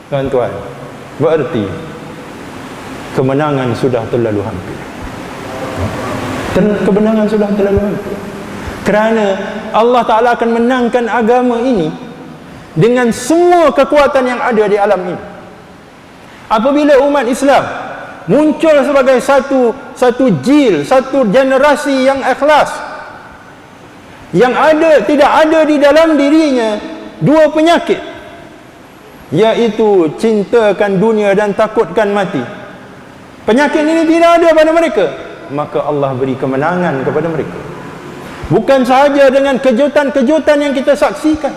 Tuan-tuan, berarti kemenangan sudah terlalu hampir. Kemenangan sudah terlalu hampir. Kerana Allah Ta'ala akan menangkan agama ini dengan semua kekuatan yang ada di alam ini. Apabila umat Islam muncul sebagai satu jil, satu generasi yang ikhlas, yang tidak ada di dalam dirinya dua penyakit, yaitu cintakan dunia dan takutkan mati. Penyakit ini tidak ada pada mereka, maka Allah beri kemenangan kepada mereka. Bukan sahaja dengan kejutan-kejutan yang kita saksikan,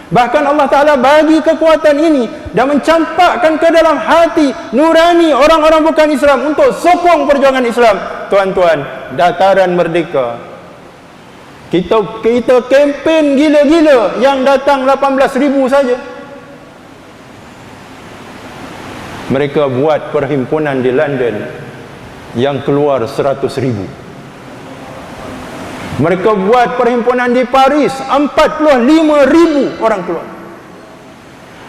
bahkan Allah Ta'ala bagi kekuatan ini dan mencampakkan ke dalam hati nurani orang-orang bukan Islam untuk sokong perjuangan Islam. Tuan-tuan, dataran merdeka, kita kempen gila-gila yang datang 18,000 saja. Mereka buat perhimpunan di London yang keluar 100,000. Mereka buat perhimpunan di Paris, 45,000 orang keluar.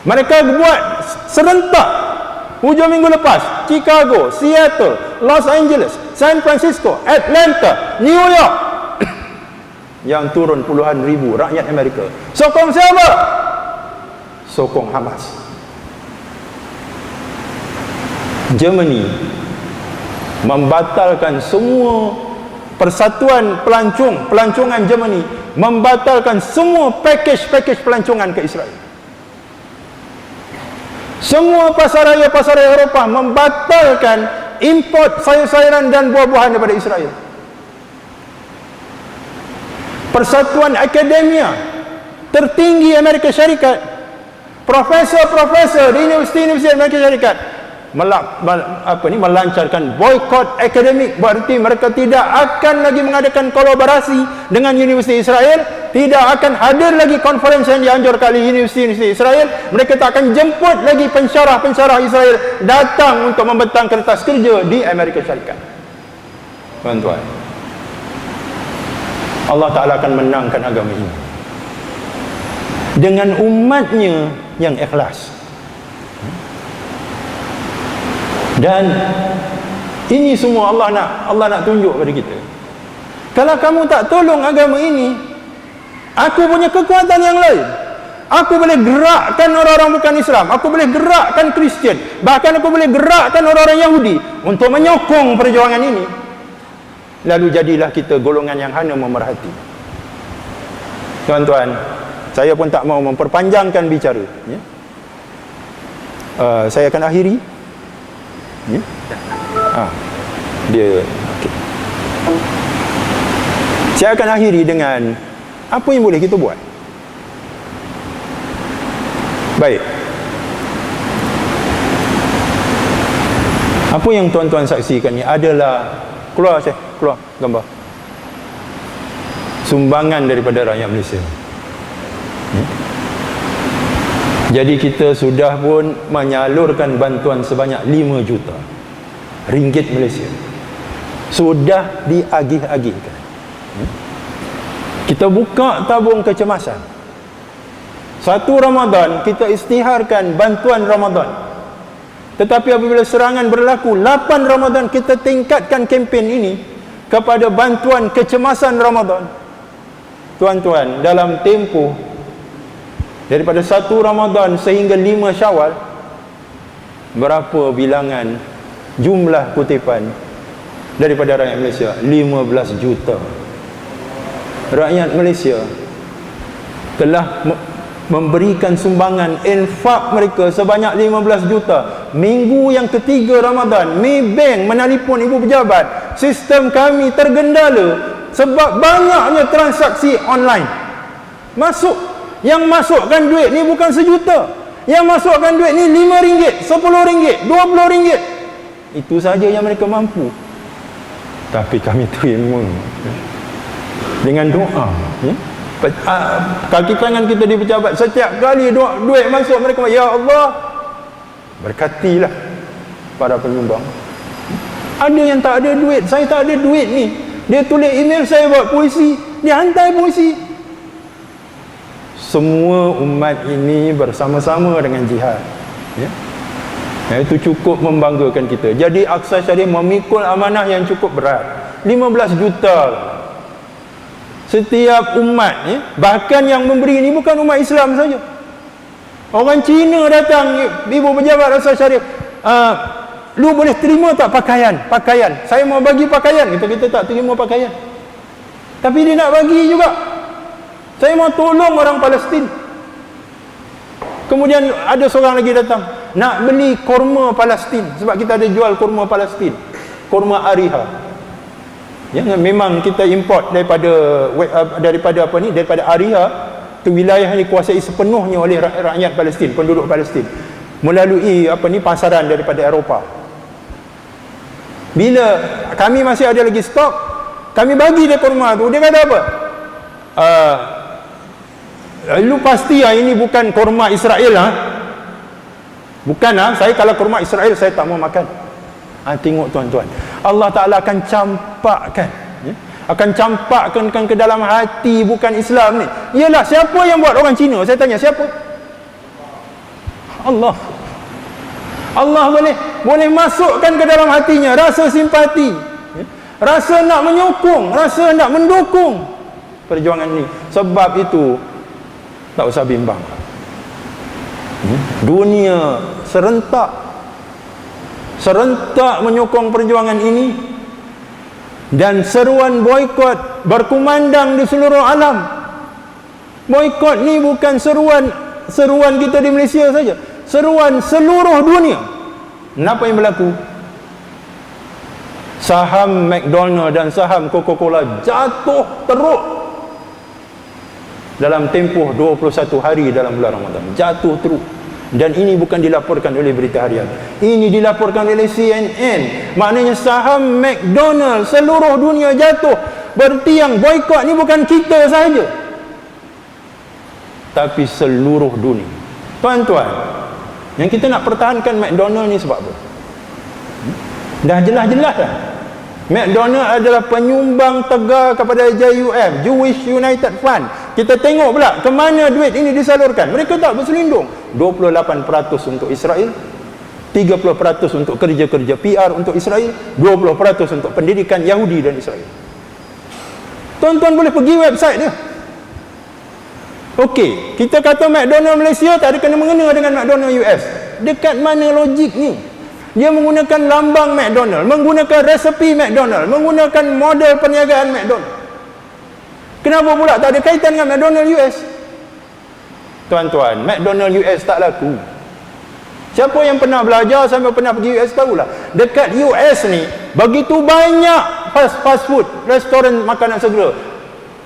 Mereka buat serentak hujung minggu lepas, Chicago, Seattle, Los Angeles, San Francisco, Atlanta, New York. Yang turun puluhan ribu rakyat Amerika. Sokong siapa? Sokong Hamas. Germany membatalkan semua Persatuan pelancongan Germany membatalkan semua pakej pelancongan ke Israel. Semua pasar raya Eropah membatalkan import sayur-sayuran dan buah-buahan daripada Israel. Persatuan akademia tertinggi Amerika Syarikat, profesor di universiti Amerika Syarikat melancarkan boykot akademik. Berarti mereka tidak akan lagi mengadakan kolaborasi dengan Universiti Israel, tidak akan hadir lagi konferensi yang dianjurkan oleh Universiti Israel. Mereka tak akan jemput lagi pensyarah Israel datang untuk membentang kertas kerja di Amerika Syarikat. Tuan-tuan, Allah Ta'ala akan menangkan agama ini dengan umatnya yang ikhlas. Dan ini semua Allah nak tunjuk pada kita. Kalau kamu tak tolong agama ini, aku punya kekuatan yang lain. Aku boleh gerakkan orang-orang bukan Islam, aku boleh gerakkan Kristian, bahkan aku boleh gerakkan orang-orang Yahudi untuk menyokong perjuangan ini. Lalu jadilah kita golongan yang hanya memerhati. Tuan-tuan, saya pun tak mau memperpanjangkan bicara, ya. Saya akan akhiri. Ya? Okay. Saya akan akhiri dengan apa yang boleh kita buat. Baik. Apa yang tuan-tuan saksikan ni adalah keluar gambar sumbangan daripada rakyat Malaysia. Ya? Jadi kita sudah pun menyalurkan bantuan sebanyak 5 juta ringgit Malaysia. Sudah diagih-agihkan. Kita buka tabung kecemasan. 1 Ramadan kita isytiharkan bantuan Ramadan. Tetapi apabila serangan berlaku 8 Ramadan, kita tingkatkan kempen ini kepada bantuan kecemasan Ramadan. Tuan-tuan, dalam tempoh daripada 1 Ramadan sehingga 5 Syawal, berapa bilangan jumlah kutipan daripada rakyat Malaysia? 15 juta. Rakyat Malaysia telah memberikan sumbangan infak mereka sebanyak 15 juta. Minggu yang ketiga Ramadan, Maybank menelpon ibu pejabat, sistem kami tergendala sebab banyaknya transaksi online. Yang masukkan duit ni bukan sejuta. Yang masukkan duit ni RM5, RM10, RM20. Itu saja yang mereka mampu. Tapi kami terima dengan doa, ya? Kaki tangan kita di pejabat, setiap kali duit masuk mereka, ya Allah berkatilah para penyumbang. Ada yang tak ada duit, saya tak ada duit ni, dia tulis email saya buat puisi, dia hantar puisi. Semua umat ini bersama-sama dengan jihad, ya. Itu cukup membanggakan kita. Jadi Aqsa Syarif memikul amanah yang cukup berat, 15 juta setiap umat, ya. Bahkan yang memberi ini bukan umat Islam saja, orang Cina datang, ibu pejabat Aqsa Syarif, lu boleh terima tak pakaian? Saya mau bagi pakaian. Kita tak terima pakaian, tapi dia nak bagi juga. Saya mau tolong orang Palestin. Kemudian ada seorang lagi datang, nak beli kurma Palestin, sebab kita ada jual kurma Palestin, kurma Ariha. Ya, memang kita import daripada Ariha. Itu wilayah yang dikuasai sepenuhnya oleh rakyat Palestin, penduduk Palestin, melalui pasaran daripada Eropah. Bila kami masih ada lagi stok, kami bagi dia kurma tu, dia kata apa? Lu pasti ini bukan kurma Israel, bukan, saya kalau kurma Israel saya tak mau makan. Tengok tuan-tuan, Allah Ta'ala akan campakkan, ya? Akan campakkan ke dalam hati bukan Islam ni. Ialah siapa yang buat? Orang Cina. Saya tanya, siapa? Allah. Allah boleh masukkan ke dalam hatinya rasa simpati, ya? Rasa nak menyokong, rasa nak mendukung perjuangan ini. Sebab itu tak usah bimbang, dunia serentak menyokong perjuangan ini, dan seruan boikot berkumandang di seluruh alam. Boikot ni bukan seruan kita di Malaysia saja, seruan seluruh dunia. Kenapa yang berlaku? Saham McDonald dan saham Coca-Cola jatuh teruk dalam tempoh 21 hari dalam bulan Ramadan, jatuh teruk. Dan ini bukan dilaporkan oleh Berita Harian, ini dilaporkan oleh CNN. Maknanya saham McDonald seluruh dunia jatuh. Berarti yang boikot ni bukan kita saja, tapi seluruh dunia. Tuan-tuan, yang kita nak pertahankan McDonald ni sebab apa? Dah jelas-jelas dah, McDonald adalah penyumbang tegar kepada JUF, Jewish United Fund. Kita tengok pula ke mana duit ini disalurkan. Mereka tak berselindung. 28% untuk Israel, 30% untuk kerja-kerja PR untuk Israel, 20% untuk pendidikan Yahudi dan Israel. Tuan-tuan boleh pergi website dia. Okey, kita kata McDonald Malaysia tak ada kena-mengena dengan McDonald US. Dekat mana logik ni? Dia menggunakan lambang McDonald, menggunakan resepi McDonald, menggunakan model perniagaan McDonald. Kenapa pula tak ada kaitan dengan McDonald US? Tuan-tuan, McDonald US tak laku. Siapa yang pernah belajar sampai pernah pergi US tahulah, dekat US ni begitu banyak fast food, restoran makanan segera.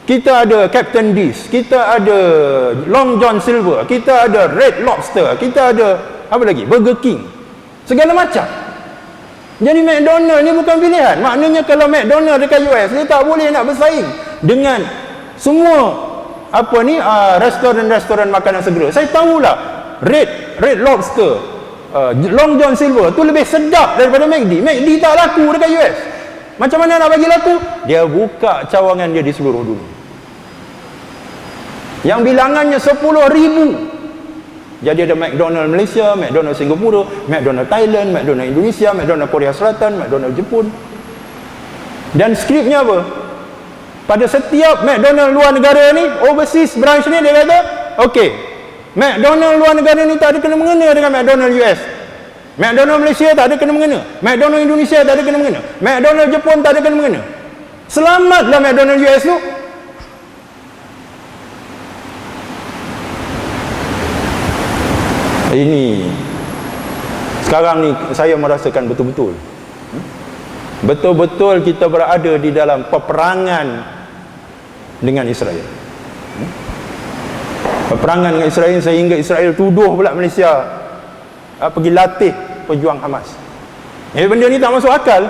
Kita ada Captain D's, kita ada Long John Silver, kita ada Red Lobster, kita ada apa lagi? Burger King. Segala macam. Jadi McDonald ni bukan pilihan. Maknanya kalau McDonald dekat US, dia tak boleh nak bersaing dengan semua restoran-restoran makanan segera. Saya tahulah Red Lobster, Long John Silver tu lebih sedap daripada McD. McD tak laku dekat US. Macam mana nak bagi laku? Dia buka cawangan dia di seluruh dunia, yang bilangannya 10,000. Jadi ada McDonald Malaysia, McDonald Singapura, McDonald Thailand, McDonald Indonesia, McDonald Korea Selatan, McDonald Jepun. Dan skripnya apa? Pada setiap McDonald luar negara ni, overseas branch ni, dia kata, okey, McDonald luar negara ni tak ada kena-mengena dengan McDonald US. McDonald Malaysia tak ada kena-mengena. McDonald Indonesia tak ada kena-mengena. McDonald Jepun tak ada kena-mengena. Selamatlah McDonald US tu. Ini sekarang ni saya merasakan betul-betul kita berada di dalam peperangan dengan Israel. Peperangan dengan Israel sehingga Israel tuduh pula Malaysia pergi latih pejuang Hamas. Benda ni tak masuk akal,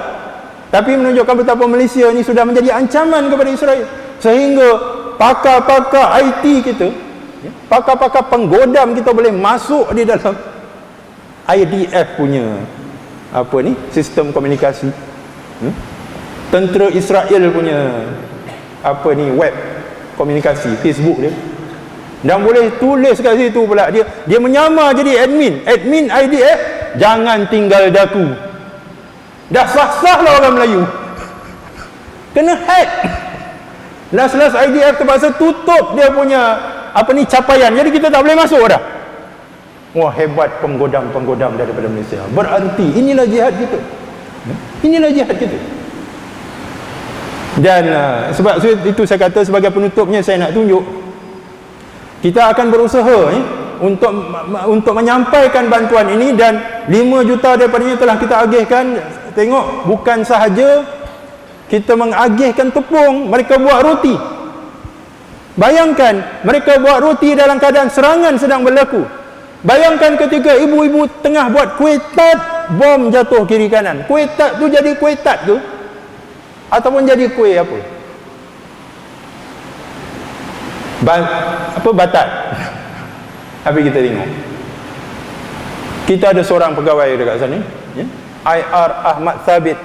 tapi menunjukkan betapa Malaysia ni sudah menjadi ancaman kepada Israel, sehingga pakar-pakar IT kita, pakar-pakar penggodam kita boleh masuk di dalam IDF punya sistem komunikasi. Tentera Israel punya web komunikasi, Facebook dia, dan boleh tulis kat situ pula, dia menyamar jadi admin IDF. Jangan tinggal daku, dah sah-sah lah orang Melayu, kena hack. Last IDF terpaksa tutup dia punya capaian, jadi kita tak boleh masuk dah. Wah, hebat penggodam daripada Malaysia. Berarti inilah jihad kita. Dan sebab itu saya kata, sebagai penutupnya saya nak tunjuk, kita akan berusaha untuk menyampaikan bantuan ini, dan 5 juta daripadanya telah kita agihkan. Tengok, bukan sahaja kita mengagihkan tepung, mereka buat roti. Bayangkan, mereka buat roti dalam keadaan serangan sedang berlaku. Bayangkan ketika ibu-ibu tengah buat kuih tat, bom jatuh kiri kanan. Kuih tat tu jadi kuih tat tu, ataupun jadi kuih apa? Batat. Habis kita tengok, kita ada seorang pegawai dekat sana, IR Ahmad Thabit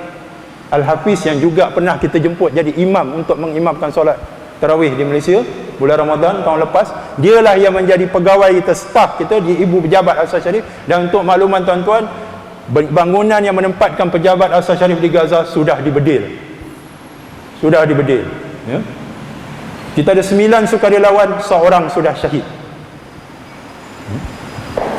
Al-Hafiz, yang juga pernah kita jemput jadi imam untuk mengimamkan solat tarawih di Malaysia bulan Ramadan tahun lepas. Dialah yang menjadi pegawai kita, staf kita di Ibu Pejabat Al-Aqsa Sharif. Dan untuk makluman tuan-tuan, bangunan yang menempatkan Pejabat Al-Aqsa Sharif di Gaza sudah dibedil. Ya. Kita ada 9 sukarelawan, seorang sudah syahid.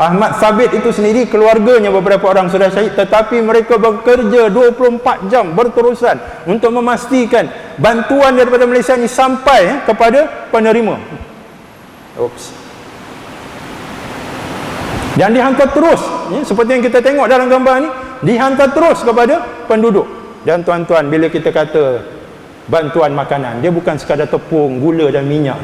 Ahmad Sabit itu sendiri, keluarganya beberapa orang sudah syahid, tetapi mereka bekerja 24 jam berterusan untuk memastikan bantuan daripada Malaysia ini sampai kepada penerima. Dan dihantar terus, seperti yang kita tengok dalam gambar ini, dihantar terus kepada penduduk. Dan tuan-tuan, bila kita kata bantuan makanan, dia bukan sekadar tepung, gula dan minyak.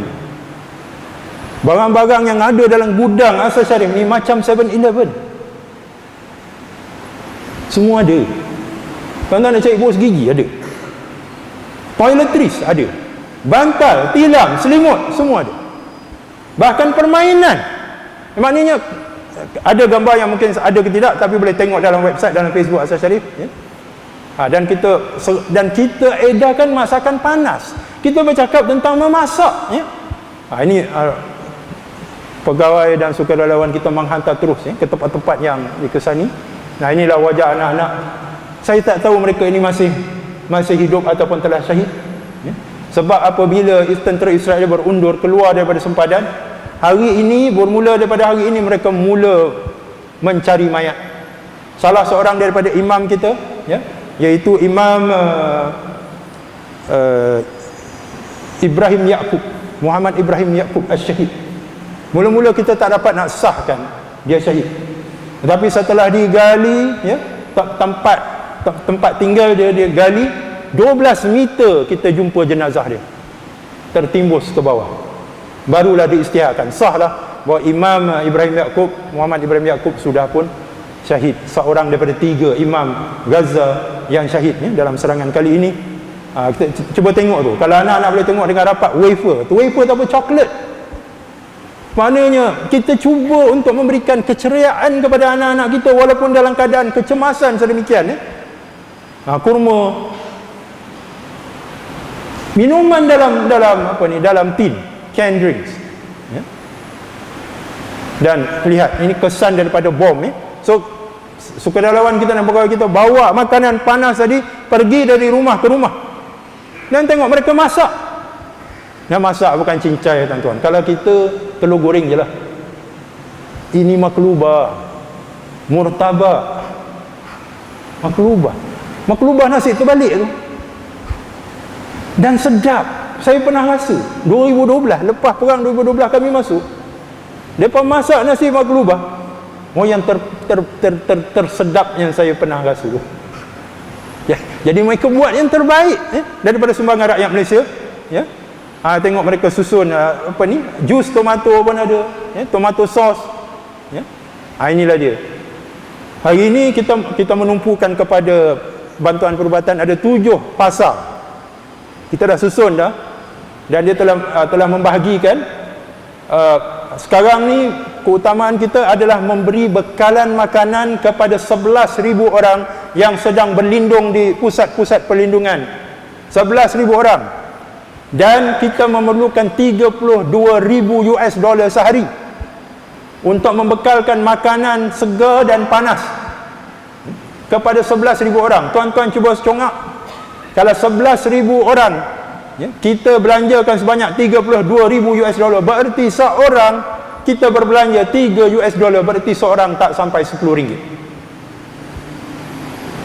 Barang-barang yang ada dalam gudang Al-Aqsa Sharif ni macam 7-Eleven. Semua ada. Tuan-tuan nak cari bos gigi, ada. Toiletries ada. Bantal, tilam, selimut, semua ada. Bahkan permainan. Maknanya ada gambar yang mungkin ada ke tidak, tapi boleh tengok dalam website, dalam Facebook Al-Aqsa Sharif, ya. Dan kita edarkan masakan panas. Kita bercakap tentang memasak, ya. Ini pegawai dan sukarelawan kita menghantar terus, ya, ke tempat-tempat yang dikesani. Nah, inilah wajah anak-anak. Saya tak tahu mereka ini masih hidup ataupun telah syahid, ya. Sebab apabila tentera Israel berundur keluar daripada sempadan, hari ini, bermula daripada hari ini, mereka mula mencari mayat. Salah seorang daripada imam kita, ya, iaitu Imam Ibrahim Yaqub, Muhammad Ibrahim Yaqub Al-Syahid. Mula-mula kita tak dapat nak sahkan dia syahid, tetapi setelah digali, ya, tempat tinggal dia gali 12 meter, kita jumpa jenazah dia tertimbus ke bawah. Barulah diisytiharkan, sahlah bahawa Imam Ibrahim Yaqub, Muhammad Ibrahim Yaqub sudah pun syahid. Seorang daripada 3 imam Gaza yang syahid, ya, dalam serangan kali ini. Kita cuba tengok tu, kalau anak-anak boleh tengok dengan rapat, wafer tu apa, coklat. Maknanya kita cuba untuk memberikan keceriaan kepada anak-anak kita walaupun dalam keadaan kecemasan sedemikian, ya. Kurma, minuman dalam tin, canned drinks, ya. Dan lihat, ini kesan daripada bom, ya. So sukarelawan kita dan pegawai kita bawa makanan panas tadi, pergi dari rumah ke rumah, dan tengok mereka masak. Dan masak bukan cincai, tuan-tuan. Kalau kita telur goreng je lah. Ini maklubah, murtabak, maklubah nasi terbalik tu, dan sedap. Saya pernah rasa 2012, lepas perang 2012 kami masuk, mereka masak nasi maklubah. Yang tersedap yang saya pernah rasa tu, ya. Jadi mereka buat yang terbaik, ya, daripada sumbangan rakyat Malaysia, ya. Tengok mereka susun jus tomato pun ada, ya, tomato sauce, ya. Inilah dia. Hari ini kita menumpukan kepada bantuan perubatan, ada 7 pasar. Kita dah susun dah. dan dia telah membahagikan sekarang ni keutamaan kita adalah memberi bekalan makanan kepada 11,000 orang yang sedang berlindung di pusat-pusat perlindungan. 11,000 orang, dan kita memerlukan 32,000 US dollar sehari untuk membekalkan makanan segar dan panas kepada 11,000 orang. Tuan-tuan cuba secongak, kalau 11,000 orang kita belanjakan sebanyak 32,000 US dollar, berarti seorang kita berbelanja 3 US dollar, berarti seorang tak sampai 10 ringgit.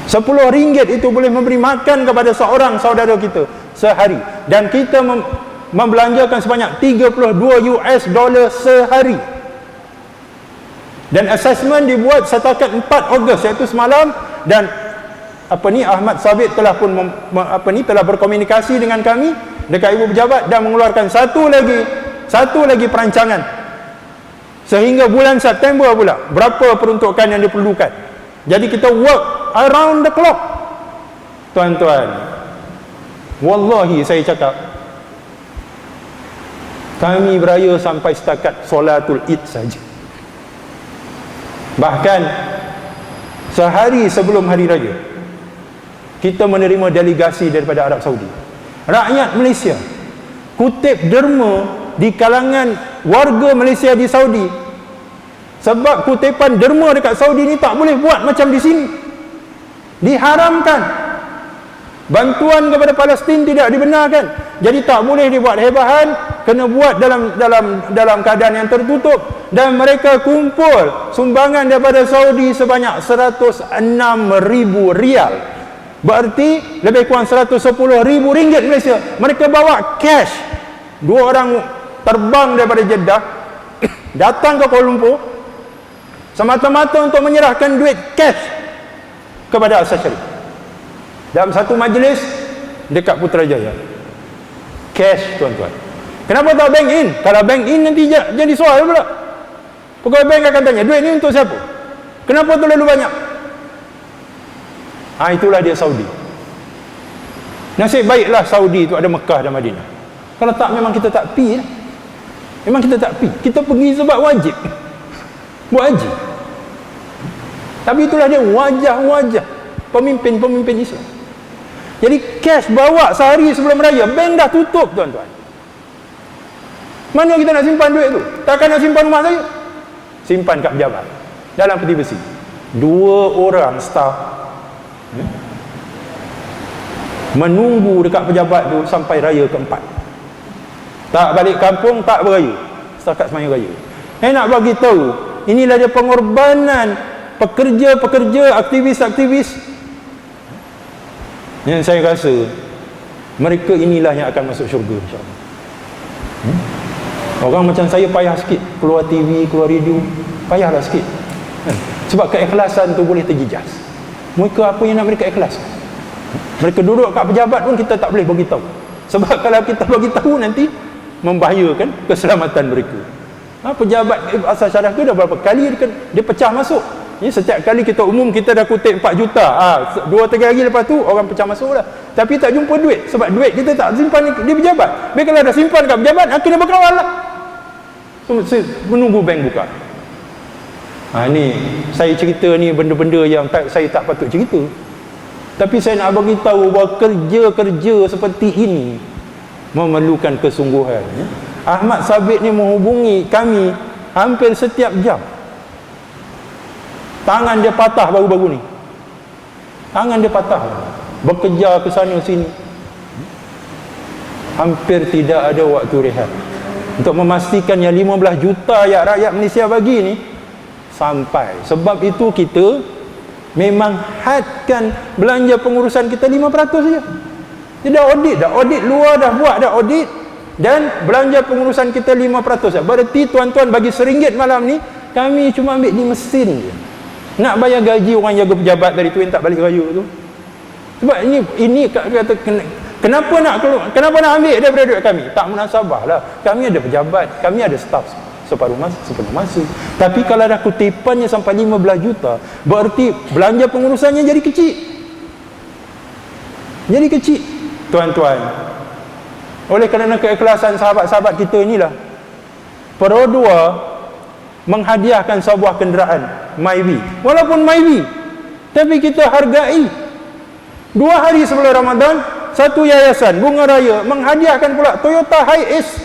10 ringgit itu boleh memberi makan kepada seorang saudara kita sehari, dan kita membelanjakan sebanyak 32 US dollar sehari. Dan assessment dibuat setakat 4 Ogos, iaitu semalam, dan Ahmad Sabit telah pun telah berkomunikasi dengan kami dekat ibu pejabat dan mengeluarkan satu lagi perancangan sehingga bulan September pula berapa peruntukan yang diperlukan. Jadi kita work around the clock, tuan-tuan. Wallahi saya cakap, kami beraya sampai setakat solatul Id saja. Bahkan sehari sebelum hari raya kita menerima delegasi daripada Arab Saudi. Rakyat Malaysia kutip derma di kalangan warga Malaysia di Saudi, sebab kutipan derma dekat Saudi ni tak boleh buat macam di sini, diharamkan. Bantuan kepada Palestin tidak dibenarkan, jadi tak boleh dibuat hebahan, kena buat dalam keadaan yang tertutup. Dan mereka kumpul sumbangan daripada Saudi sebanyak 106,000 rial, berarti lebih kurang 110,000 ringgit Malaysia. Mereka bawa cash. 2 orang terbang daripada Jeddah datang ke Kuala Lumpur semata-mata untuk menyerahkan duit cash kepada Al-Syarif dalam satu majlis dekat Putrajaya. Cash, tuan-tuan. Kenapa tak bank in? Kalau bank in nanti jadi soal pula. Pegawai bank akan tanya, duit ni untuk siapa? Kenapa terlalu banyak? Itulah dia Saudi. Nasib baiklah Saudi itu ada Mekah dan Madinah. Kalau tak, memang kita tak pi. Memang kita tak pi. Kita pergi sebab wajib buat haji. Tapi itulah dia wajah-wajah pemimpin-pemimpin Islam. Jadi cash bawa sehari sebelum raya, bank dah tutup, tuan-tuan. Mana kita nak simpan duit tu? Takkan nak simpan rumah saya? Simpan kat pejabat dalam peti besi. 2 orang staff menunggu dekat pejabat tu sampai raya keempat. Tak balik kampung, tak beraya, setakat sembahyang raya. Nak bagi tahu, inilah dia pengorbanan pekerja-pekerja, aktivis-aktivis. Yang saya rasa mereka inilah yang akan masuk syurga, insya-Allah. Orang macam saya payah sikit keluar TV, keluar radio, payahlah sikit. Sebab keikhlasan tu boleh terjejas. Mereka apa yang nak mereka ikhlas? Mereka duduk kat pejabat pun kita tak boleh bagi tahu. Sebab kalau kita bagi tahu nanti membahayakan keselamatan mereka. Pejabat asal syarah tu dah berapa kali dia pecah masuk. Setiap kali kita umum kita dah kutip 4 juta. 2-3 hari lepas tu orang pecah masuk dah. Tapi tak jumpa duit. Sebab duit kita tak simpan di pejabat. Biar kalau dah simpan kat pejabat, akhirnya berkawal lah. So, menunggu bank buka. Ni saya cerita ni benda-benda yang saya tak patut cerita. Tapi saya nak bagi tahu bahawa kerja-kerja seperti ini memerlukan kesungguhan. Ahmad Sabit ni menghubungi kami hampir setiap jam. Tangan dia patah baru-baru ni. Tangan dia patah. Bekerja ke sana sini. Hampir tidak ada waktu rehat. Untuk memastikan yang 15 juta yang rakyat Malaysia bagi ni sampai. Sebab itu kita memang hadkan belanja pengurusan kita 5% saja. Dia dah audit luar dah buat dah audit, dan belanja pengurusan kita 5% saja. Berarti tuan-tuan bagi RM1 malam ni kami cuma ambil di mesin je. Nak bayar gaji orang jaga pejabat dari tu yang tak balik raya tu. Sebab ini kata kenapa nak ambil daripada duit kami? Tak munasabah lah. Kami ada pejabat, kami ada staf sepenuh masa. Tapi kalau dah kutipannya sampai 15 juta, berarti belanja pengurusannya jadi kecil. Tuan-tuan, Oleh kerana keikhlasan sahabat-sahabat kita inilah, Perodua menghadiahkan sebuah kenderaan Myvi, walaupun Myvi, tapi kita hargai. 2 hari sebelum Ramadan, satu yayasan Bunga Raya menghadiahkan pula Toyota Hiace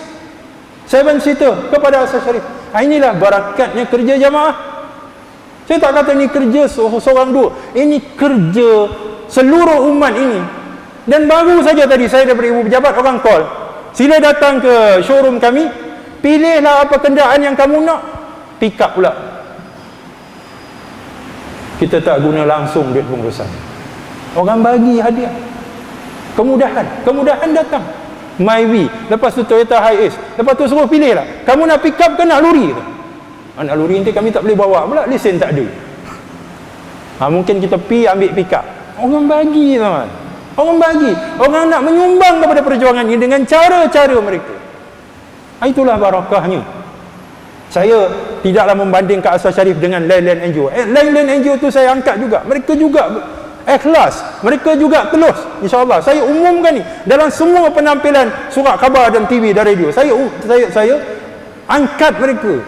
7-seater kepada Asal Sharif. Inilah barakatnya kerja jamaah. Saya tak kata ini kerja seorang dua, ini kerja seluruh umat ini. Dan baru saja tadi saya daripada ibu pejabat orang call, sila datang ke showroom kami, pilihlah apa kenderaan yang kamu nak, pick up pula. Kita tak guna langsung duit pengurusan, orang bagi hadiah, kemudahan datang. Myvi, lepas tu Toyota Hiace, lepas tu suruh pilih lah, kamu nak pick up ke nak luri? Nak luri nanti kami tak boleh bawa pula, lesen tak ada. Mungkin kita pergi ambil pick up. Orang bagi, teman. Orang bagi, orang nak menyumbang kepada perjuangan ini dengan cara-cara mereka. Itulah barakahnya. Saya tidaklah membandingkan Asal Sharif dengan lain-lain NGO. Lain-lain NGO tu saya angkat juga. Mereka juga ikhlas, mereka juga telus. InsyaAllah saya umumkan ni dalam semua penampilan surat khabar dan TV dan radio. Saya angkat mereka.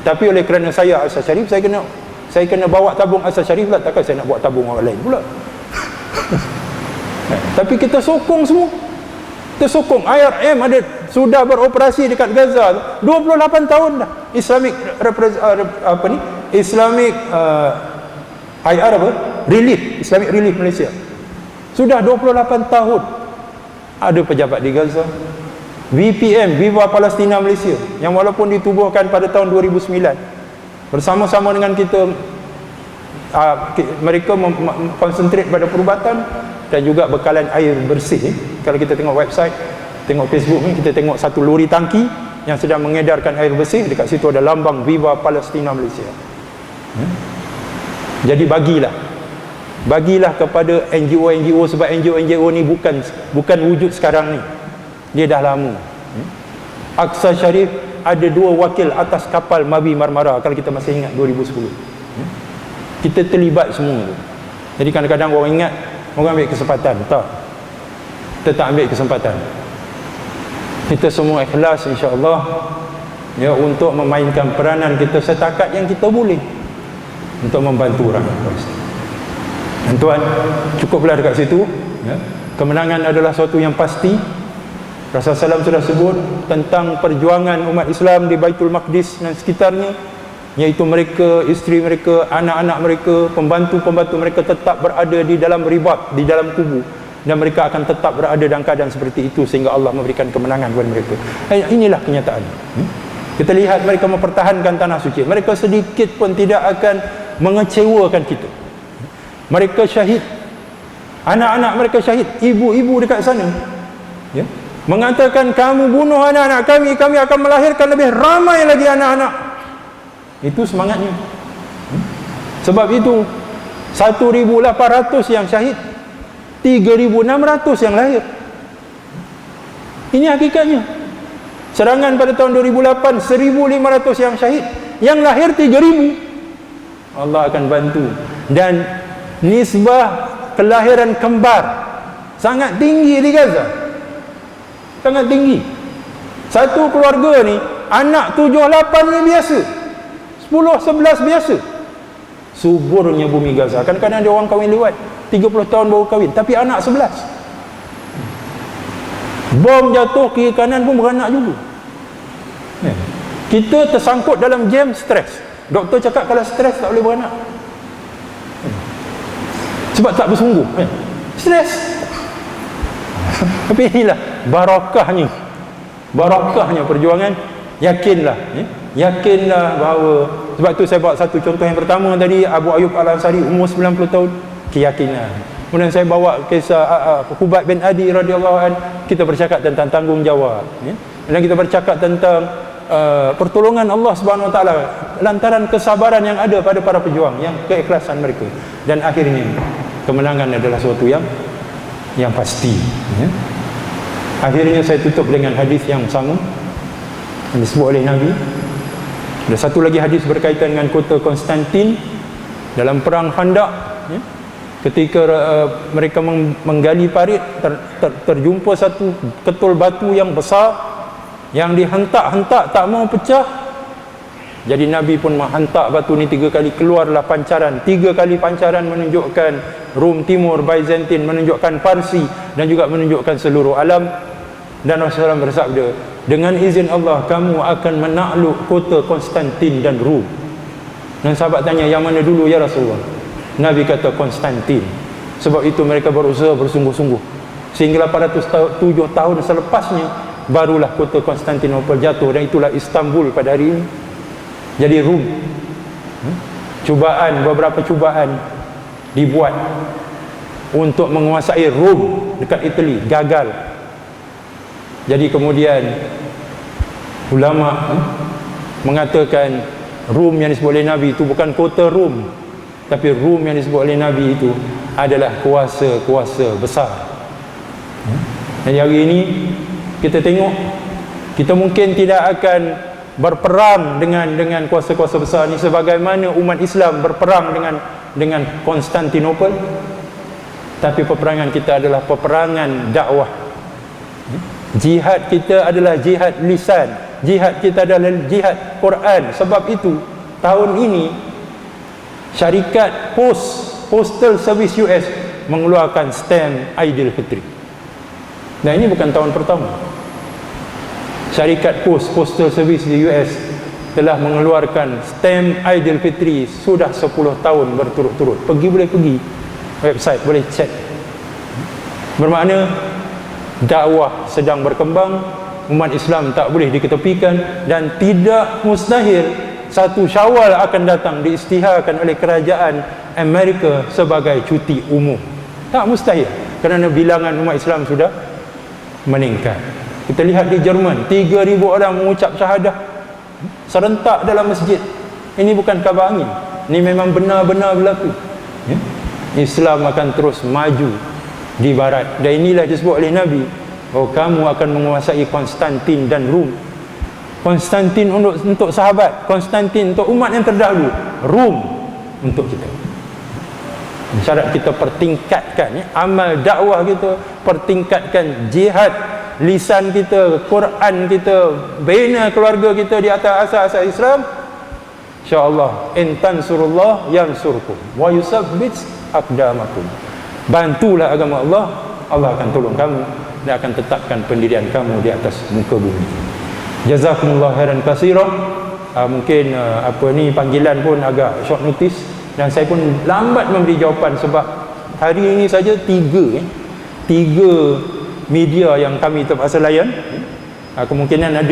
Tapi oleh kerana saya Asal Sharif, saya kena bawa tabung Asal Sharif lah. Takkan saya nak buat tabung orang lain pula. Tapi kita sokong semua. Kita sokong. IRM ada sudah beroperasi dekat Gaza 28 tahun dah. Islamic Islamic IR apa? Relief, Islamic Relief Malaysia. Sudah 28 tahun ada pejabat di Gaza. VPM, Viva Palestina Malaysia, yang walaupun ditubuhkan pada tahun 2009, bersama-sama dengan kita, mereka konsentrat pada perubatan dan juga bekalan air bersih. Kalau kita tengok website, tengok Facebook ni, kita tengok satu lori tangki yang sedang mengedarkan air bersih. Dekat situ ada lambang Viva Palestina Malaysia. Jadi bagilah kepada NGO-NGO, sebab NGO-NGO ni bukan wujud sekarang ni, dia dah lama. Aqsa Sharif ada 2 wakil atas kapal Mavi Marmara, kalau kita masih ingat 2010. Kita terlibat semua tu. Jadi kadang-kadang orang ingat, orang ambil kesempatan. Tak, kita tak ambil kesempatan. Kita semua ikhlas insya-Allah ya, untuk memainkan peranan kita setakat yang kita boleh untuk membantu rakyat Palestin. Dan tuan, cukuplah dekat situ ya. Kemenangan adalah sesuatu yang pasti. Rasulullah SAW sudah sebut tentang perjuangan umat Islam di Baitul Maqdis dan sekitarnya, iaitu mereka, isteri mereka, anak-anak mereka, pembantu-pembantu mereka tetap berada di dalam ribat, di dalam kubu, dan mereka akan tetap berada dalam keadaan seperti itu sehingga Allah memberikan kemenangan kepada mereka. Inilah kenyataan. Kita lihat mereka mempertahankan tanah suci. Mereka sedikit pun tidak akan mengecewakan kita. Mereka syahid, anak-anak mereka syahid, ibu-ibu dekat sana ya, mengatakan kamu bunuh anak-anak kami, kami akan melahirkan lebih ramai lagi anak-anak. Itu semangatnya. Sebab itu 1,800 yang syahid, 3,600 yang lahir. Ini hakikatnya. Serangan pada tahun 2008, 1,500 yang syahid, yang lahir 3,000. Allah akan bantu. Dan nisbah kelahiran kembar sangat tinggi di Gaza, sangat tinggi. Satu keluarga ni anak 7-8 ni biasa, 10-11 biasa. Suburnya bumi Gaza. Kadang-kadang ada orang kahwin lewat 30 tahun baru kahwin, tapi anak 11. Bom jatuh kiri kanan pun beranak juga. Kita tersangkut dalam jam stres. Doktor cakap kalau stres tak boleh beranak, sebab tak bersungguh. Stres. Tapi inilah barakahnya perjuangan. Yakinlah bahawa, sebab tu saya bawa satu contoh yang pertama tadi, Abu Ayyub Al-Ansari, umur 90 tahun, keyakinan. Kemudian saya bawa kisah Hubab bin Adi radhiyallahu an, kita bercakap tentang tanggungjawab ya. Dan kita bercakap tentang pertolongan Allah Subhanahu Wa Taala lantaran kesabaran yang ada pada para pejuang, yang keikhlasan mereka. Dan akhirnya kemenangan adalah sesuatu yang pasti ya. Akhirnya saya tutup dengan hadis yang sama yang disebut oleh Nabi. Ada satu lagi hadis berkaitan dengan kota Konstantin dalam perang Khandaq ya. Ketika mereka menggali parit, terjumpa satu ketul batu yang besar yang dihentak-hentak tak mau pecah. Jadi Nabi pun menghentak batu ni 3 kali, keluarlah pancaran. 3 kali pancaran menunjukkan Rom Timur, Byzantine, menunjukkan Parsi, dan juga menunjukkan seluruh alam. Dan Rasulullah bersabda, dengan izin Allah kamu akan menakluk kota Konstantin dan Rom. Dan sahabat tanya, yang mana dulu ya Rasulullah? Nabi kata Konstantin. Sebab itu mereka berusaha bersungguh-sungguh, sehingga 807 tahun selepasnya barulah kota Konstantinopel jatuh, dan itulah Istanbul pada hari ini. Jadi Rom, beberapa cubaan dibuat untuk menguasai Rom dekat Itali, gagal. Jadi kemudian ulama mengatakan Rom yang disebut oleh Nabi itu bukan kota Rom, tapi Rom yang disebut oleh Nabi itu adalah kuasa-kuasa besar. Jadi hari ini kita tengok, kita mungkin tidak akan berperang dengan kuasa-kuasa besar ni sebagaimana umat Islam berperang dengan Konstantinopel, tapi peperangan kita adalah peperangan dakwah. Jihad kita adalah jihad lisan, jihad kita adalah jihad Quran. Sebab itu tahun ini syarikat Postal Service US mengeluarkan stamp Aidilfitri. Dan ini bukan tahun pertama. Syarikat Postal Service di US telah mengeluarkan stamp Aidilfitri sudah 10 tahun berturut-turut. Boleh pergi website, boleh cek. Bermakna dakwah sedang berkembang, umat Islam tak boleh diketepikan, dan tidak mustahil satu Syawal akan datang diisytiharkan oleh kerajaan Amerika sebagai cuti umum. Tak mustahil, kerana bilangan umat Islam sudah meningkat. Kita lihat di Jerman, 3,000 orang mengucap syahadah serentak dalam masjid. Ini bukan kabar angin, ini memang benar-benar berlaku. Islam akan terus maju di barat, dan inilah disebut oleh Nabi, oh kamu akan menguasai Konstantin dan Rom. Konstantin untuk sahabat, Konstantin untuk umat yang terdahulu, Rom untuk kita. Syarat kita pertingkatkan amal dakwah kita, pertingkatkan jihad lisan kita, Quran kita, bina keluarga kita di atas asas-asas Islam. InsyaAllah, in tansurullah yansurkum wa yusabbit aqdamakum. Bantulah agama Allah, Allah akan tolong kamu dan akan tetapkan pendirian kamu di atas muka bumi. Jazakumullah khairan katsira. Mungkin panggilan pun agak short notice, dan saya pun lambat memberi jawapan sebab hari ini saja tiga media yang kami terpaksa layan. Kemungkinan ada